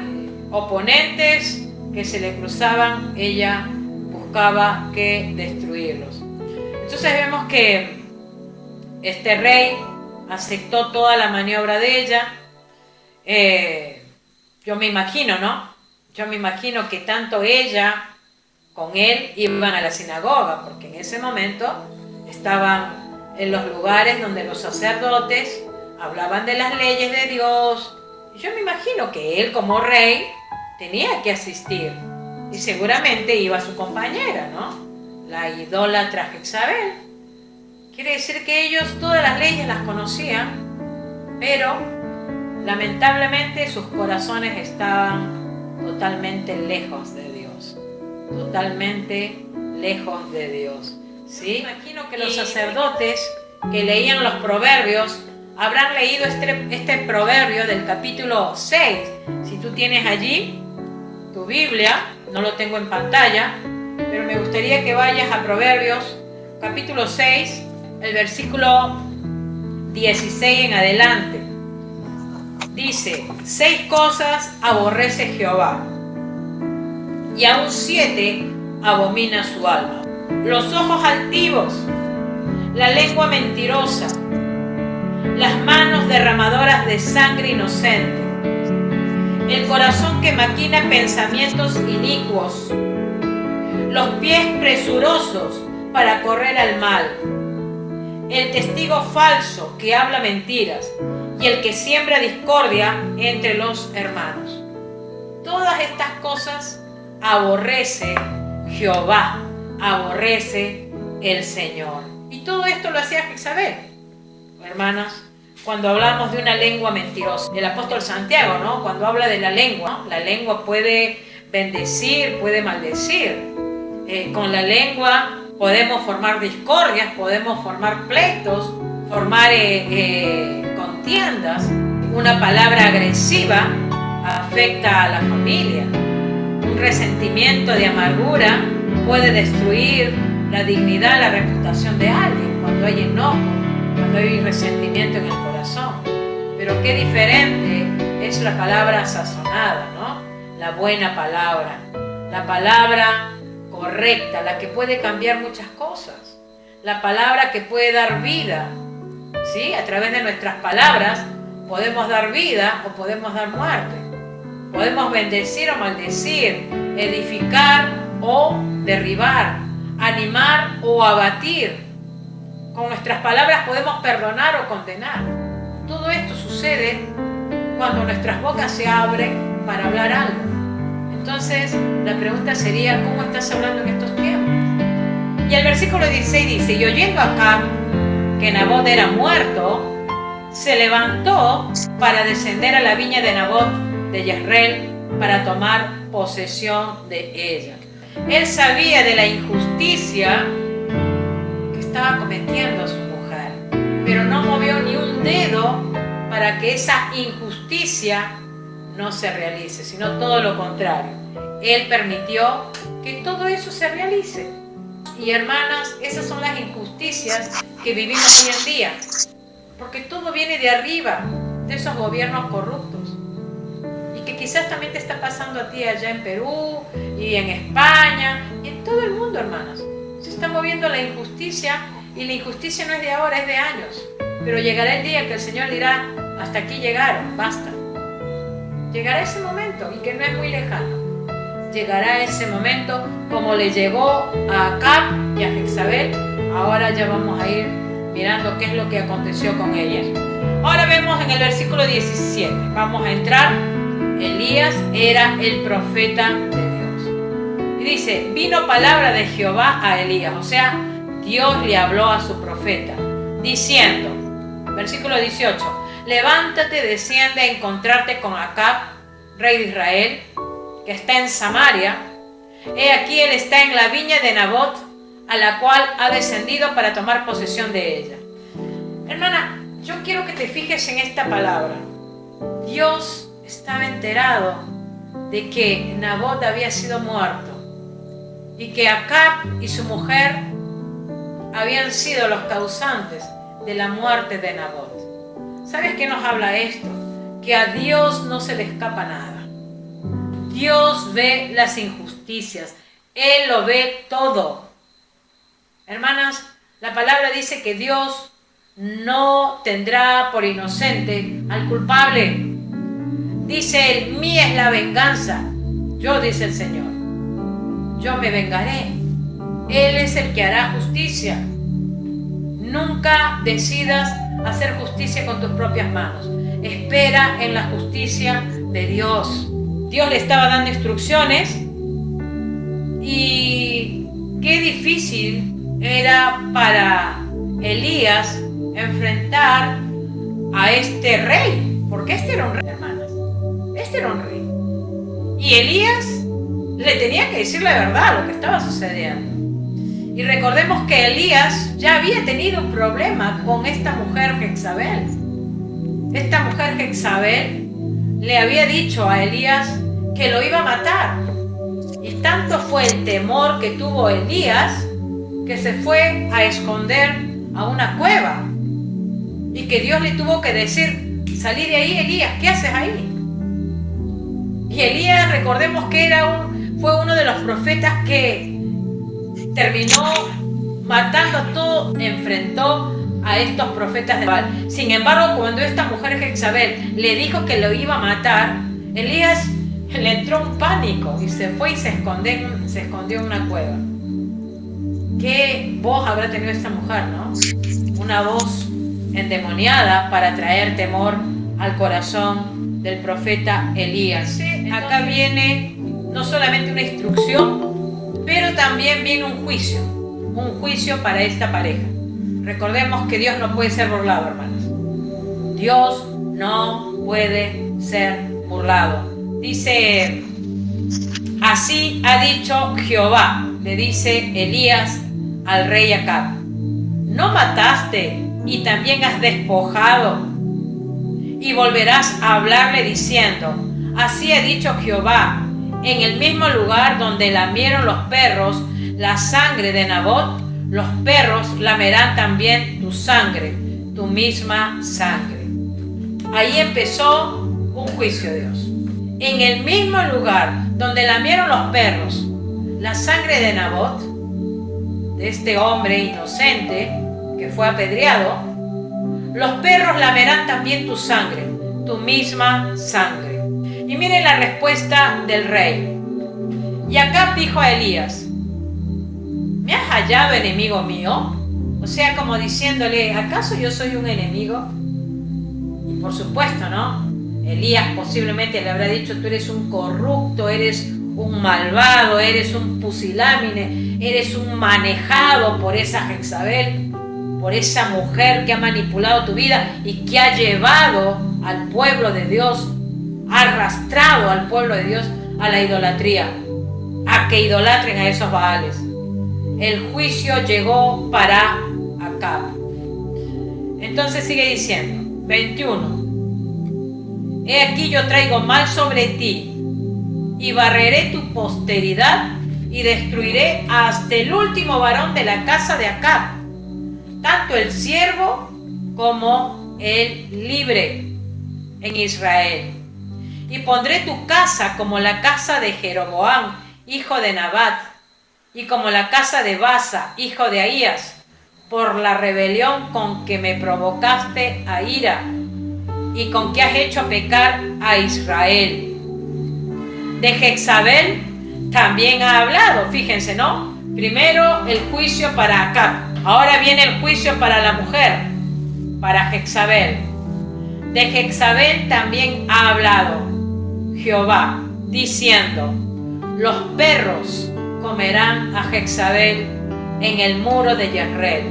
B: oponentes que se le cruzaban, ella buscaba que destruirlos. Entonces vemos que este rey aceptó toda la maniobra de ella. Yo me imagino, ¿no? Yo me imagino que tanto ella con él iban a la sinagoga, porque en ese momento estaban en los lugares donde los sacerdotes hablaban de las leyes de Dios. Y yo me imagino que él, como rey, tenía que asistir. Y seguramente iba su compañera, ¿no? La idólatra Jezabel. Quiere decir que ellos todas las leyes las conocían, pero lamentablemente sus corazones estaban totalmente lejos de Dios. Totalmente lejos de Dios. ¿Sí? Imagino que los sacerdotes que leían los proverbios habrán leído este proverbio del capítulo 6. Si tú tienes allí tu Biblia, no lo tengo en pantalla, pero me gustaría que vayas a Proverbios capítulo 6, el versículo 16 en adelante. dice, 6 cosas aborrece Jehová, y aún 7 abomina su alma: los ojos altivos, la lengua mentirosa, las manos derramadoras de sangre inocente, el corazón que maquina pensamientos inicuos, los pies presurosos para correr al mal, el testigo falso que habla mentiras y el que siembra discordia entre los hermanos. Todas estas cosas aborrece Jehová, aborrece el Señor. Y todo esto lo hacía Jezabel. Hermanas, cuando hablamos de una lengua mentirosa, el apóstol Santiago, ¿no?, cuando habla de la lengua puede bendecir, puede maldecir. Con la lengua podemos formar discordias, podemos formar pleitos, formar contiendas. Una palabra agresiva afecta a la familia. Un resentimiento de amargura puede destruir la dignidad, la reputación de alguien, cuando hay enojo, cuando hay resentimiento en el corazón. Pero qué diferente es la palabra sazonada, ¿no? La buena palabra, la palabra correcta, la que puede cambiar muchas cosas, la palabra que puede dar vida, ¿sí? A través de nuestras palabras podemos dar vida o podemos dar muerte, podemos bendecir o maldecir, edificar o derribar, animar o abatir. Con nuestras palabras podemos perdonar o condenar. Todo esto sucede cuando nuestras bocas se abren para hablar algo. Entonces, la pregunta sería, ¿cómo estás hablando en estos tiempos? Y el versículo 16 dice, y oyendo Acab que Nabot era muerto, se levantó para descender a la viña de Nabot de Jezreel para tomar posesión de ella. Él sabía de la injusticia que estaba cometiendo su mujer, pero no movió ni un dedo para que esa injusticia no se realice, sino todo lo contrario. Él permitió que todo eso se realice. Y hermanas, esas son las injusticias que vivimos hoy en día, porque todo viene de arriba, de esos gobiernos corruptos, y que quizás también te está pasando a ti allá en Perú y en España y en todo el mundo, hermanas. Se está moviendo la injusticia, y la injusticia no es de ahora, es de años, pero llegará el día que el Señor dirá, hasta aquí llegaron, basta. Llegará ese momento, y que no es muy lejano. Llegará ese momento como le llegó a Acab y a Jezabel. Ahora ya vamos a ir mirando qué es lo que aconteció con ellas. Ahora vemos en el versículo 17. Vamos a entrar. Elías era el profeta de Dios. Y dice, vino palabra de Jehová a Elías. O sea, Dios le habló a su profeta, diciendo, versículo 18, levántate, desciende a encontrarte con Acab, rey de Israel, que está en Samaria. He aquí él está en la viña de Nabot, a la cual ha descendido para tomar posesión de ella. Hermana, yo quiero que te fijes en esta palabra. Dios estaba enterado de que Nabot había sido muerto y que Acab y su mujer habían sido los causantes de la muerte de Nabot. ¿Sabes qué nos habla esto? Que a Dios no se le escapa nada. Dios ve las injusticias. Él lo ve todo. Hermanas, la palabra dice que Dios no tendrá por inocente al culpable. Dice él, mía es la venganza. Yo, dice el Señor, yo me vengaré. Él es el que hará justicia. Nunca decidas hacer justicia con tus propias manos. Espera en la justicia de Dios. Dios le estaba dando instrucciones, y qué difícil era para Elías enfrentar a este rey, porque este era un rey, hermanas. Este era un rey. Y Elías le tenía que decir la verdad, lo que estaba sucediendo. Y recordemos que Elías ya había tenido un problema con esta mujer Jezabel. Esta mujer Jezabel le había dicho a Elías que lo iba a matar. Y tanto fue el temor que tuvo Elías que se fue a esconder a una cueva. Y que Dios le tuvo que decir, salí de ahí, Elías, ¿qué haces ahí? Y Elías, recordemos que fue uno de los profetas que terminó matando a todo, enfrentó a estos profetas de Baal. Sin embargo, cuando esta mujer Jezabel le dijo que lo iba a matar, Elías le entró un pánico y se fue y se escondió en una cueva. ¿Qué voz habrá tenido esta mujer, no? Una voz endemoniada para traer temor al corazón del profeta Elías. Acá viene no solamente una instrucción, pero también viene un juicio para esta pareja. Recordemos que Dios no puede ser burlado, hermanos. Dios no puede ser burlado. Dice, así ha dicho Jehová, le dice Elías al rey Acab: ¿no mataste y también has despojado? Y volverás a hablarle diciendo, así ha dicho Jehová, en el mismo lugar donde lamieron los perros la sangre de Nabot, los perros lamerán también tu sangre, tu misma sangre. Ahí empezó un juicio de Dios. En el mismo lugar donde lamieron los perros la sangre de Nabot, de este hombre inocente que fue apedreado, los perros lamerán también tu sangre, tu misma sangre. Y miren la respuesta del rey. Y Acab dijo a Elías: ¿me has hallado enemigo mío? O sea, como diciéndole, ¿acaso yo soy un enemigo? Y por supuesto, ¿no? Elías posiblemente le habrá dicho: tú eres un corrupto, eres un malvado, eres un pusilánime, eres un manejado por esa Jezabel, por esa mujer que ha manipulado tu vida y que ha llevado al pueblo de Dios, ha arrastrado al pueblo de Dios a la idolatría, a que idolatren a esos Baales. El juicio llegó para Acab. Entonces sigue diciendo, 21. He aquí yo traigo mal sobre ti, y barreré tu posteridad, y destruiré hasta el último varón de la casa de Acab, tanto el siervo como el libre en Israel. Y pondré tu casa como la casa de Jeroboam, hijo de Nabat, y como la casa de Basa, hijo de Ahías, por la rebelión con que me provocaste a ira, y con que has hecho pecar a Israel. De Jezabel también ha hablado, fíjense, ¿no? Primero el juicio para Acab, ahora viene el juicio para la mujer, para Jezabel. De Jezabel también ha hablado Jehová, diciendo: los perros comerán a Jezabel en el muro de Jezreel.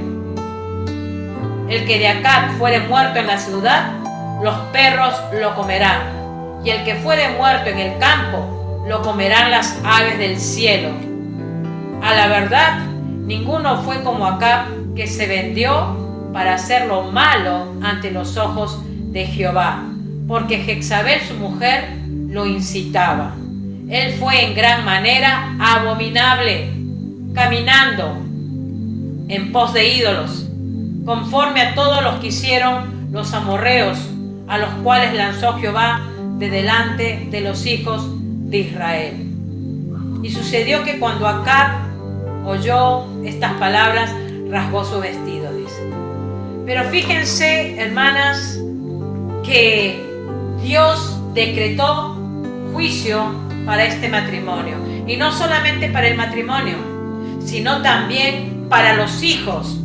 B: El que de Acab fuere muerto en la ciudad, los perros lo comerán, y el que fuere muerto en el campo, lo comerán las aves del cielo. A la verdad, ninguno fue como Acab, que se vendió para hacer lo malo ante los ojos de Jehová, porque Jezabel su mujer lo incitaba. Él fue en gran manera abominable, caminando en pos de ídolos, conforme a todos los que hicieron los amorreos, a los cuales lanzó Jehová de delante de los hijos de Israel. Y sucedió que cuando Acab oyó estas palabras, rasgó su vestido, dice. Pero fíjense, hermanas, que Dios decretó juicio para este matrimonio. Y no solamente para el matrimonio, sino también para los hijos.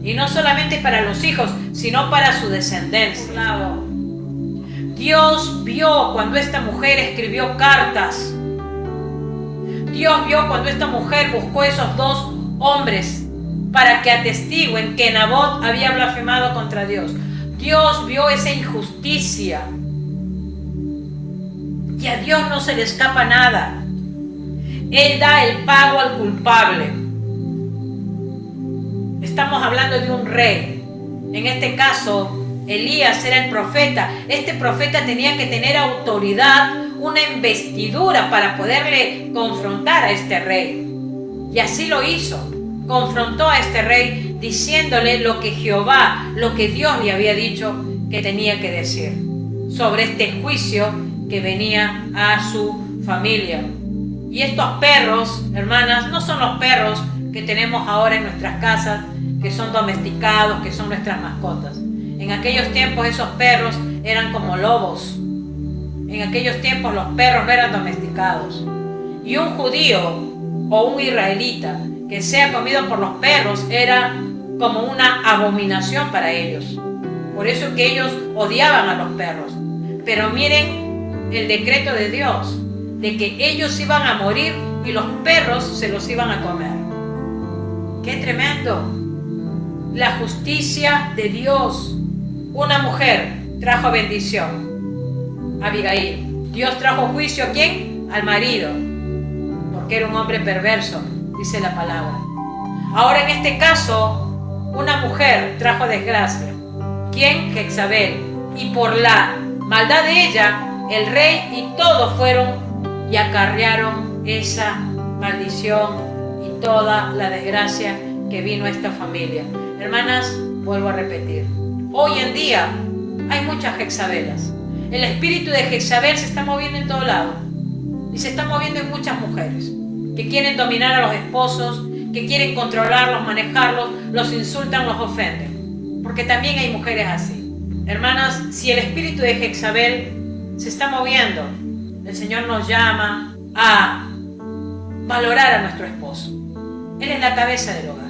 B: Y no solamente para los hijos, sino para su descendencia. Dios vio cuando esta mujer escribió cartas. Dios vio cuando esta mujer buscó esos dos hombres para que atestiguen que Nabot había blasfemado contra Dios. Dios vio esa injusticia. Y a Dios no se le escapa nada. Él da el pago al culpable. Estamos hablando de un rey. En este caso, Elías era el profeta. Este profeta tenía que tener autoridad, una investidura para poderle confrontar a este rey. Y así lo hizo. Confrontó a este rey diciéndole lo que Jehová, lo que Dios le había dicho que tenía que decir sobre este juicio que venía a su familia. Y estos perros, hermanas, no son los perros que tenemos ahora en nuestras casas, que son domesticados, que son nuestras mascotas. En aquellos tiempos esos perros eran como lobos. En aquellos tiempos los perros no eran domesticados. Y un judío o un israelita que sea comido por los perros era como una abominación para ellos. Por eso que ellos odiaban a los perros. Pero miren el decreto de Dios, de que ellos iban a morir y los perros se los iban a comer. ¡Qué tremendo! La justicia de Dios. Una mujer trajo bendición, Abigail. Dios trajo juicio ¿a quién? Al marido, porque era un hombre perverso, dice la palabra. Ahora en este caso, una mujer trajo desgracia. ¿Quién? Jezabel. Y por la maldad de ella, el rey y todos fueron y acarrearon esa maldición y toda la desgracia que vino a esta familia. Hermanas, vuelvo a repetir. Hoy en día hay muchas Jezabelas. El espíritu de Jezabel se está moviendo en todo lado. Y se está moviendo en muchas mujeres que quieren dominar a los esposos, que quieren controlarlos, manejarlos, los insultan, los ofenden. Porque también hay mujeres así. Hermanas, si el espíritu de Jezabel se está moviendo, el Señor nos llama a valorar a nuestro esposo. Él es la cabeza del hogar.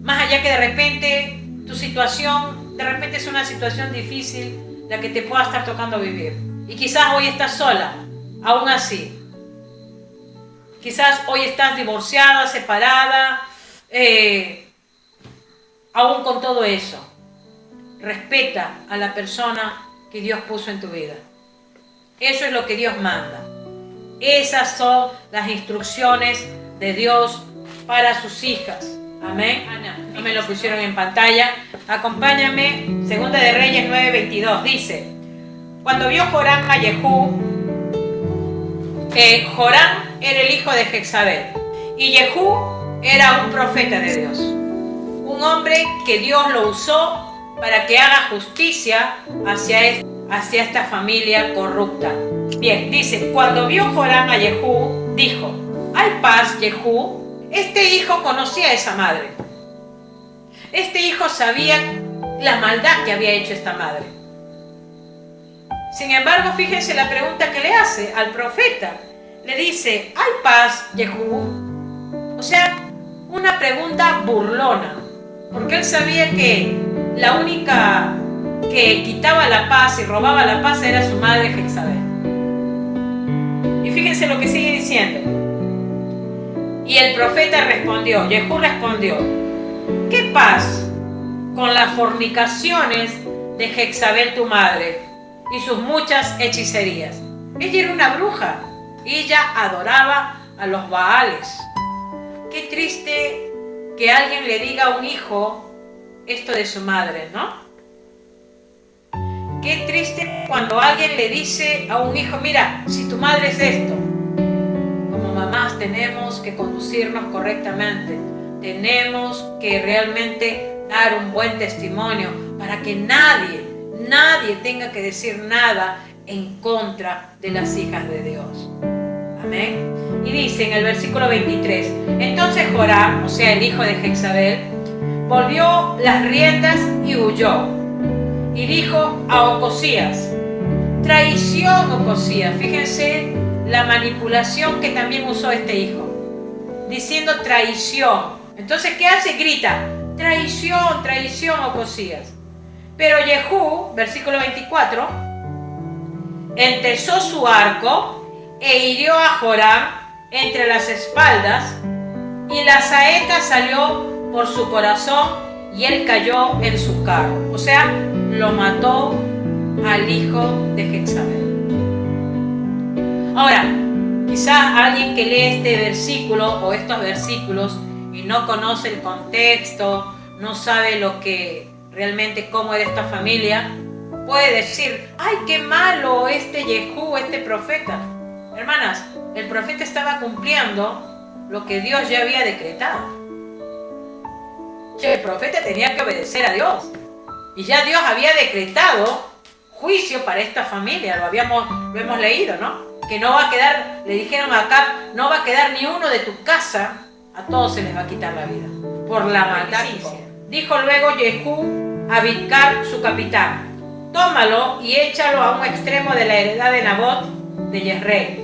B: Más allá que de repente tu situación, de repente es una situación difícil la que te pueda estar tocando vivir. Y quizás hoy estás sola, aún así. Quizás hoy estás divorciada, separada, aún con todo eso. Respeta a la persona que Dios puso en tu vida. Eso es lo que Dios manda. Esas son las instrucciones de Dios para sus hijas. Amén. No me lo pusieron en pantalla. Acompáñame. Segunda de Reyes 9:22. Dice: cuando vio Joram a Jehú, Joram era el hijo de Jezabel y Jehú era un profeta de Dios, un hombre que Dios lo usó para que haga justicia hacia esta familia corrupta. Bien, dice: cuando vio Joram a Jehú, dijo: ¿hay paz, Jehú? Este hijo conocía a esa madre. Este hijo sabía la maldad que había hecho esta madre. Sin embargo, fíjense la pregunta que le hace al profeta. Le dice: ¿hay paz, Jehú? O sea, una pregunta burlona, porque él sabía que la única que quitaba la paz y robaba la paz era su madre Jezabel. Y fíjense lo que sigue diciendo. Y el profeta respondió, Jehú respondió: ¿qué paz con las fornicaciones de Jezabel tu madre y sus muchas hechicerías? Ella era una bruja. Ella adoraba a los Baales. Qué triste que alguien le diga a un hijo esto de su madre, ¿no? Qué triste cuando alguien le dice a un hijo: mira, si tu madre es esto. Como mamás tenemos que conducirnos correctamente. Tenemos que realmente dar un buen testimonio para que nadie tenga que decir nada en contra de las hijas de Dios. Amén. Y dice en el versículo 23: entonces Joram, o sea el hijo de Jezabel, volvió las riendas y huyó. Y dijo a Ocosías: traición, Ocosías. Fíjense la manipulación que también usó este hijo, diciendo traición. Entonces, ¿qué hace? Grita: traición, traición, Ocosías. Pero Jehú, versículo 24, entesó su arco e hirió a Joram entre las espaldas, y la saeta salió por su corazón y él cayó en su carro. O sea, lo mató al hijo de Jezabel. Ahora, quizás alguien que lee este versículo o estos versículos y no conoce el contexto, no sabe lo que realmente cómo era esta familia, puede decir: ¡ay, qué malo este Jehú, este profeta! Hermanas, el profeta estaba cumpliendo lo que Dios ya había decretado. El profeta tenía que obedecer a Dios. Y ya Dios había decretado juicio para esta familia, lo hemos leído, ¿no? Que no va a quedar, le dijeron a Acab, no va a quedar ni uno de tu casa, a todos se les va a quitar la vida, por la maldad. Dijo luego Jehú a Bidkar, su capitán, tómalo y échalo a un extremo de la heredad de Nabot de Jezreel.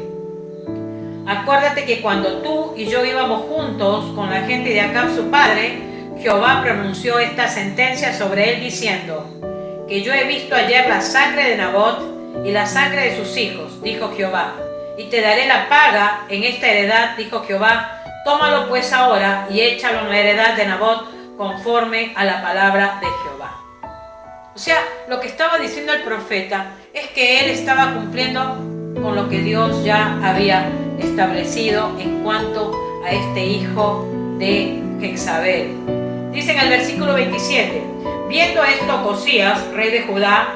B: Acuérdate que cuando tú y yo íbamos juntos con la gente de Acab su padre, Jehová pronunció esta sentencia sobre él diciendo, que yo he visto ayer la sangre de Nabot y la sangre de sus hijos, dijo Jehová, y te daré la paga en esta heredad, dijo Jehová, tómalo pues ahora y échalo en la heredad de Nabot conforme a la palabra de Jehová. O sea, lo que estaba diciendo el profeta es que él estaba cumpliendo con lo que Dios ya había establecido en cuanto a este hijo de Jezabel. Dice en el versículo 27, viendo esto Ocosías, rey de Judá,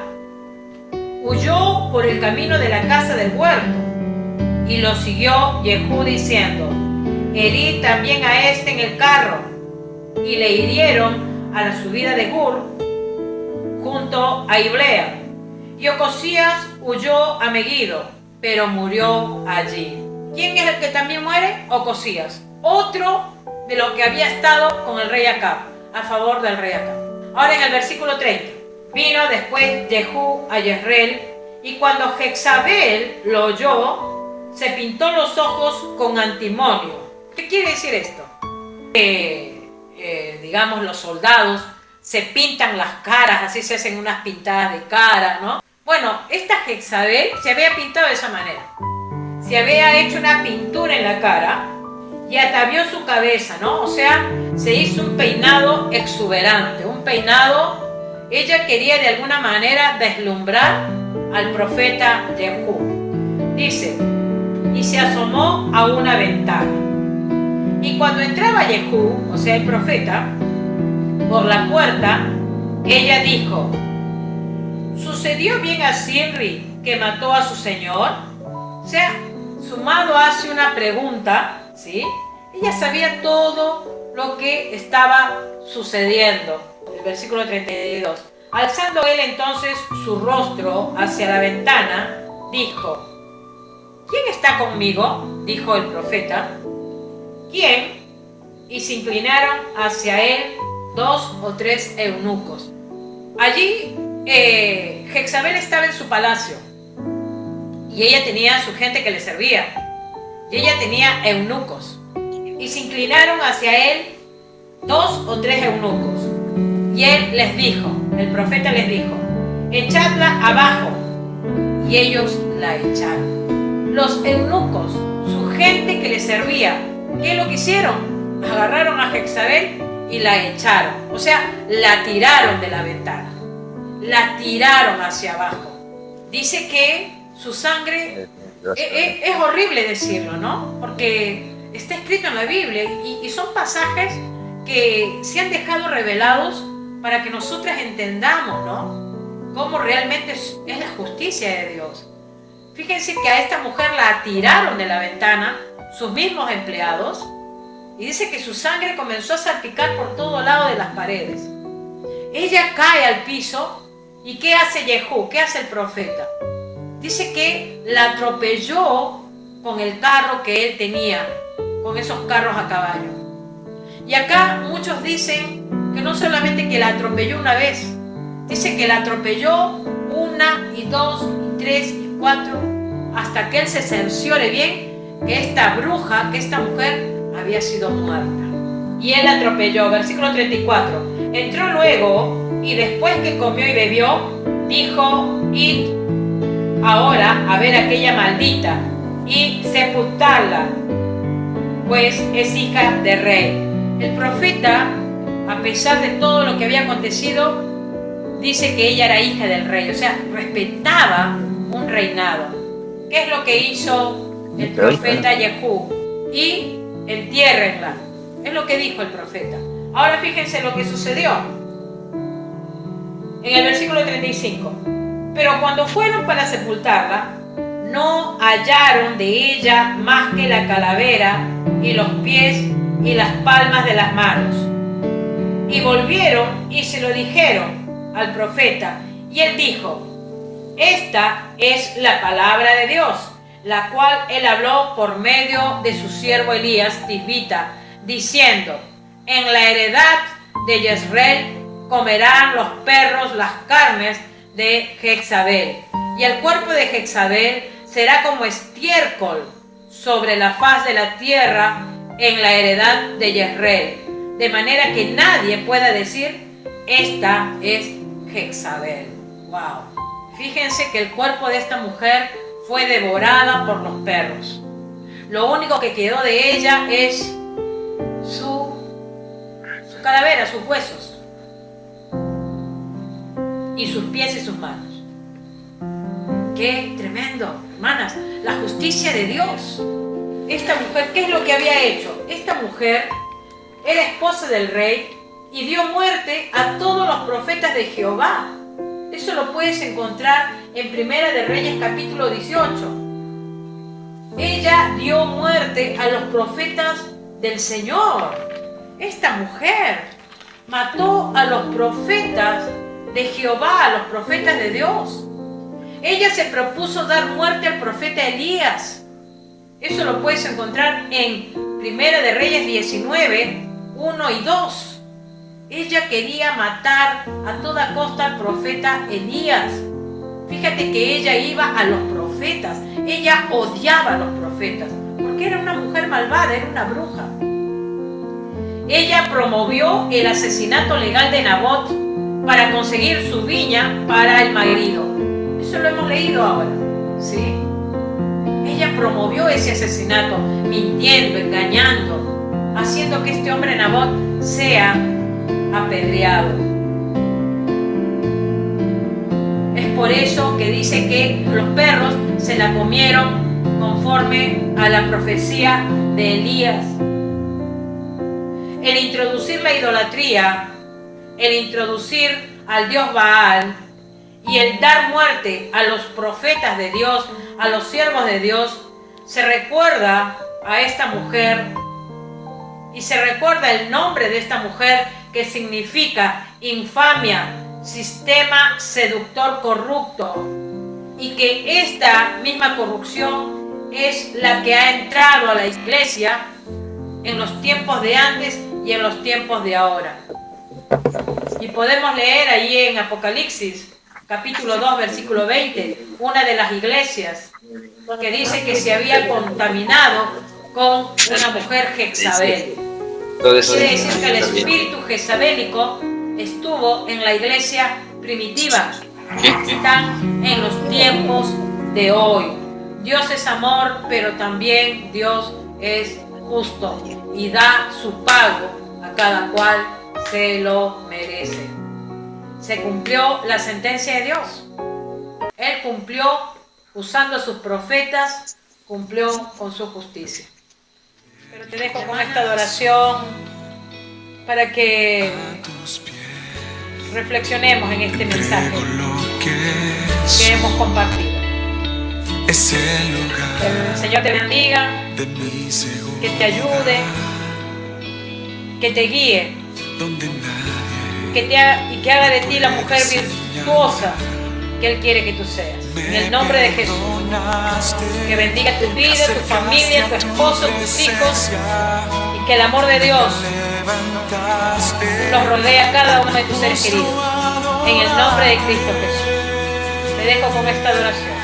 B: huyó por el camino de la casa del huerto, y lo siguió Jehú diciendo, herid también a este en el carro, y le hirieron a la subida de Gur, junto a Iblea. Y Ocosías huyó a Megiddo, pero murió allí. ¿Quién es el que también muere? Ocosías, otro de los que había estado con el rey Acab, a favor del rey Acab. Ahora en el versículo 30, vino después Jehú a Jezreel, y cuando Jezabel lo oyó, se pintó los ojos con antimonio. ¿Qué quiere decir esto? Digamos, los soldados se pintan las caras, así se hacen unas pintadas de cara, ¿no? Bueno, esta Jezabel se había pintado de esa manera. Se había hecho una pintura en la cara y atavió su cabeza, ¿no? O sea, se hizo un peinado exuberante, un peinado, ella quería de alguna manera deslumbrar al profeta Jehú. Dice, y se asomó a una ventana. Y cuando entraba Jehú, o sea el profeta, por la puerta, ella dijo, ¿sucedió bien a Zimri que mató a su señor? O sea, su mano hace una pregunta, ¿sí? Ella sabía todo lo que estaba sucediendo. El versículo 32. Alzando él entonces su rostro hacia la ventana, dijo, ¿quién está conmigo? Dijo el profeta. ¿Quién? Y se inclinaron hacia él 2 o 3 eunucos. Allí Jezabel estaba en su palacio y ella tenía su gente que le servía y ella tenía eunucos y se inclinaron hacia él 2 o 3 eunucos y él les dijo, el profeta les dijo, echadla abajo, y ellos la echaron. Los eunucos, su gente que le servía, ¿qué es lo que hicieron? Agarraron a Jezabel y la echaron, o sea, la tiraron de la ventana, la tiraron hacia abajo. Dice que su sangre, es horrible decirlo, ¿no? Porque está escrito en la Biblia y son pasajes que se han dejado revelados para que nosotras entendamos, ¿no? Cómo realmente es la justicia de Dios. Fíjense que a esta mujer la tiraron de la ventana, sus mismos empleados, y dice que su sangre comenzó a salpicar por todo lado de las paredes. Ella cae al piso, ¿y qué hace Jehú? ¿Qué hace el profeta? Dice que la atropelló con el carro que él tenía, con esos carros a caballo. Y acá muchos dicen que no solamente que la atropelló una vez, dice que la atropelló 1 y 2 y 3 y 4, hasta que él se cerciore bien que esta bruja, que esta mujer había sido muerta. Y él la atropelló. Versículo 34. Entró luego y después que comió y bebió, dijo, id ahora a ver a aquella maldita y sepultarla, pues es hija de rey. El profeta, a pesar de todo lo que había acontecido, dice que ella era hija del rey, o sea, respetaba un reinado. ¿Qué es lo que hizo el profeta Jehú? Y entiérrenla, es lo que dijo el profeta. Ahora fíjense lo que sucedió en el versículo 35. Pero cuando fueron para sepultarla, no hallaron de ella más que la calavera y los pies y las palmas de las manos. Y volvieron y se lo dijeron al profeta, y él dijo: esta es la palabra de Dios, la cual él habló por medio de su siervo Elías Tisbita, diciendo: en la heredad de Jezreel comerán los perros las carnes de Jezabel, y el cuerpo de Jezabel será como estiércol sobre la faz de la tierra en la heredad de Jezreel, de manera que nadie pueda decir: esta es Jezabel. Wow. Fíjense que el cuerpo de esta mujer fue devorada por los perros. Lo único que quedó de ella es su calavera, sus huesos, y sus pies y sus manos. ¡Qué tremendo! Hermanas, la justicia de Dios. Esta mujer, ¿qué es lo que había hecho? Esta mujer era esposa del rey y dio muerte a todos los profetas de Jehová. Eso lo puedes encontrar en Primera de Reyes capítulo 18. Ella dio muerte a los profetas del Señor. Esta mujer mató a los profetas de Jehová, a los profetas de Dios. Ella se propuso dar muerte al profeta Elías. Eso lo puedes encontrar en Primera de Reyes 19, 1 y 2. Ella quería matar a toda costa al profeta Elías. Fíjate que ella iba a los profetas. Ella odiaba a los profetas porque era una mujer malvada, era una bruja. Ella promovió el asesinato legal de Nabot para conseguir su viña para el marido. Eso lo hemos leído ahora, ¿sí? Ella promovió ese asesinato, mintiendo, engañando, haciendo que este hombre Nabot sea apedreado. Es por eso que dice que los perros se la comieron conforme a la profecía de Elías. El introducir la idolatría, el introducir al dios Baal y el dar muerte a los profetas de Dios, a los siervos de Dios, se recuerda a esta mujer y se recuerda el nombre de esta mujer, que significa infamia, sistema seductor corrupto, y que esta misma corrupción es la que ha entrado a la iglesia en los tiempos de antes y en los tiempos de ahora. Y podemos leer allí en Apocalipsis capítulo 2 versículo 20 una de las iglesias que dice que se había contaminado con una mujer Jezabel. Quiere decir que el espíritu jezabélico estuvo en la iglesia primitiva. Están en los tiempos de hoy. Dios es amor, pero también Dios es justo y da su pago a cada cual se lo merece. Se cumplió la sentencia de Dios. Él cumplió usando a sus profetas, cumplió con su justicia. Pero te dejo con esta adoración para que reflexionemos en este mensaje que hemos compartido. Que el Señor te bendiga, que te ayude, que te guíe, y que haga de ti la mujer virtuosa que Él quiere que tú seas. En el nombre de Jesús. Que bendiga tu vida, tu familia, tu esposo, tus hijos, y que el amor de Dios los rodee a cada uno de tus seres queridos. En el nombre de Cristo Jesús. Te dejo con esta adoración.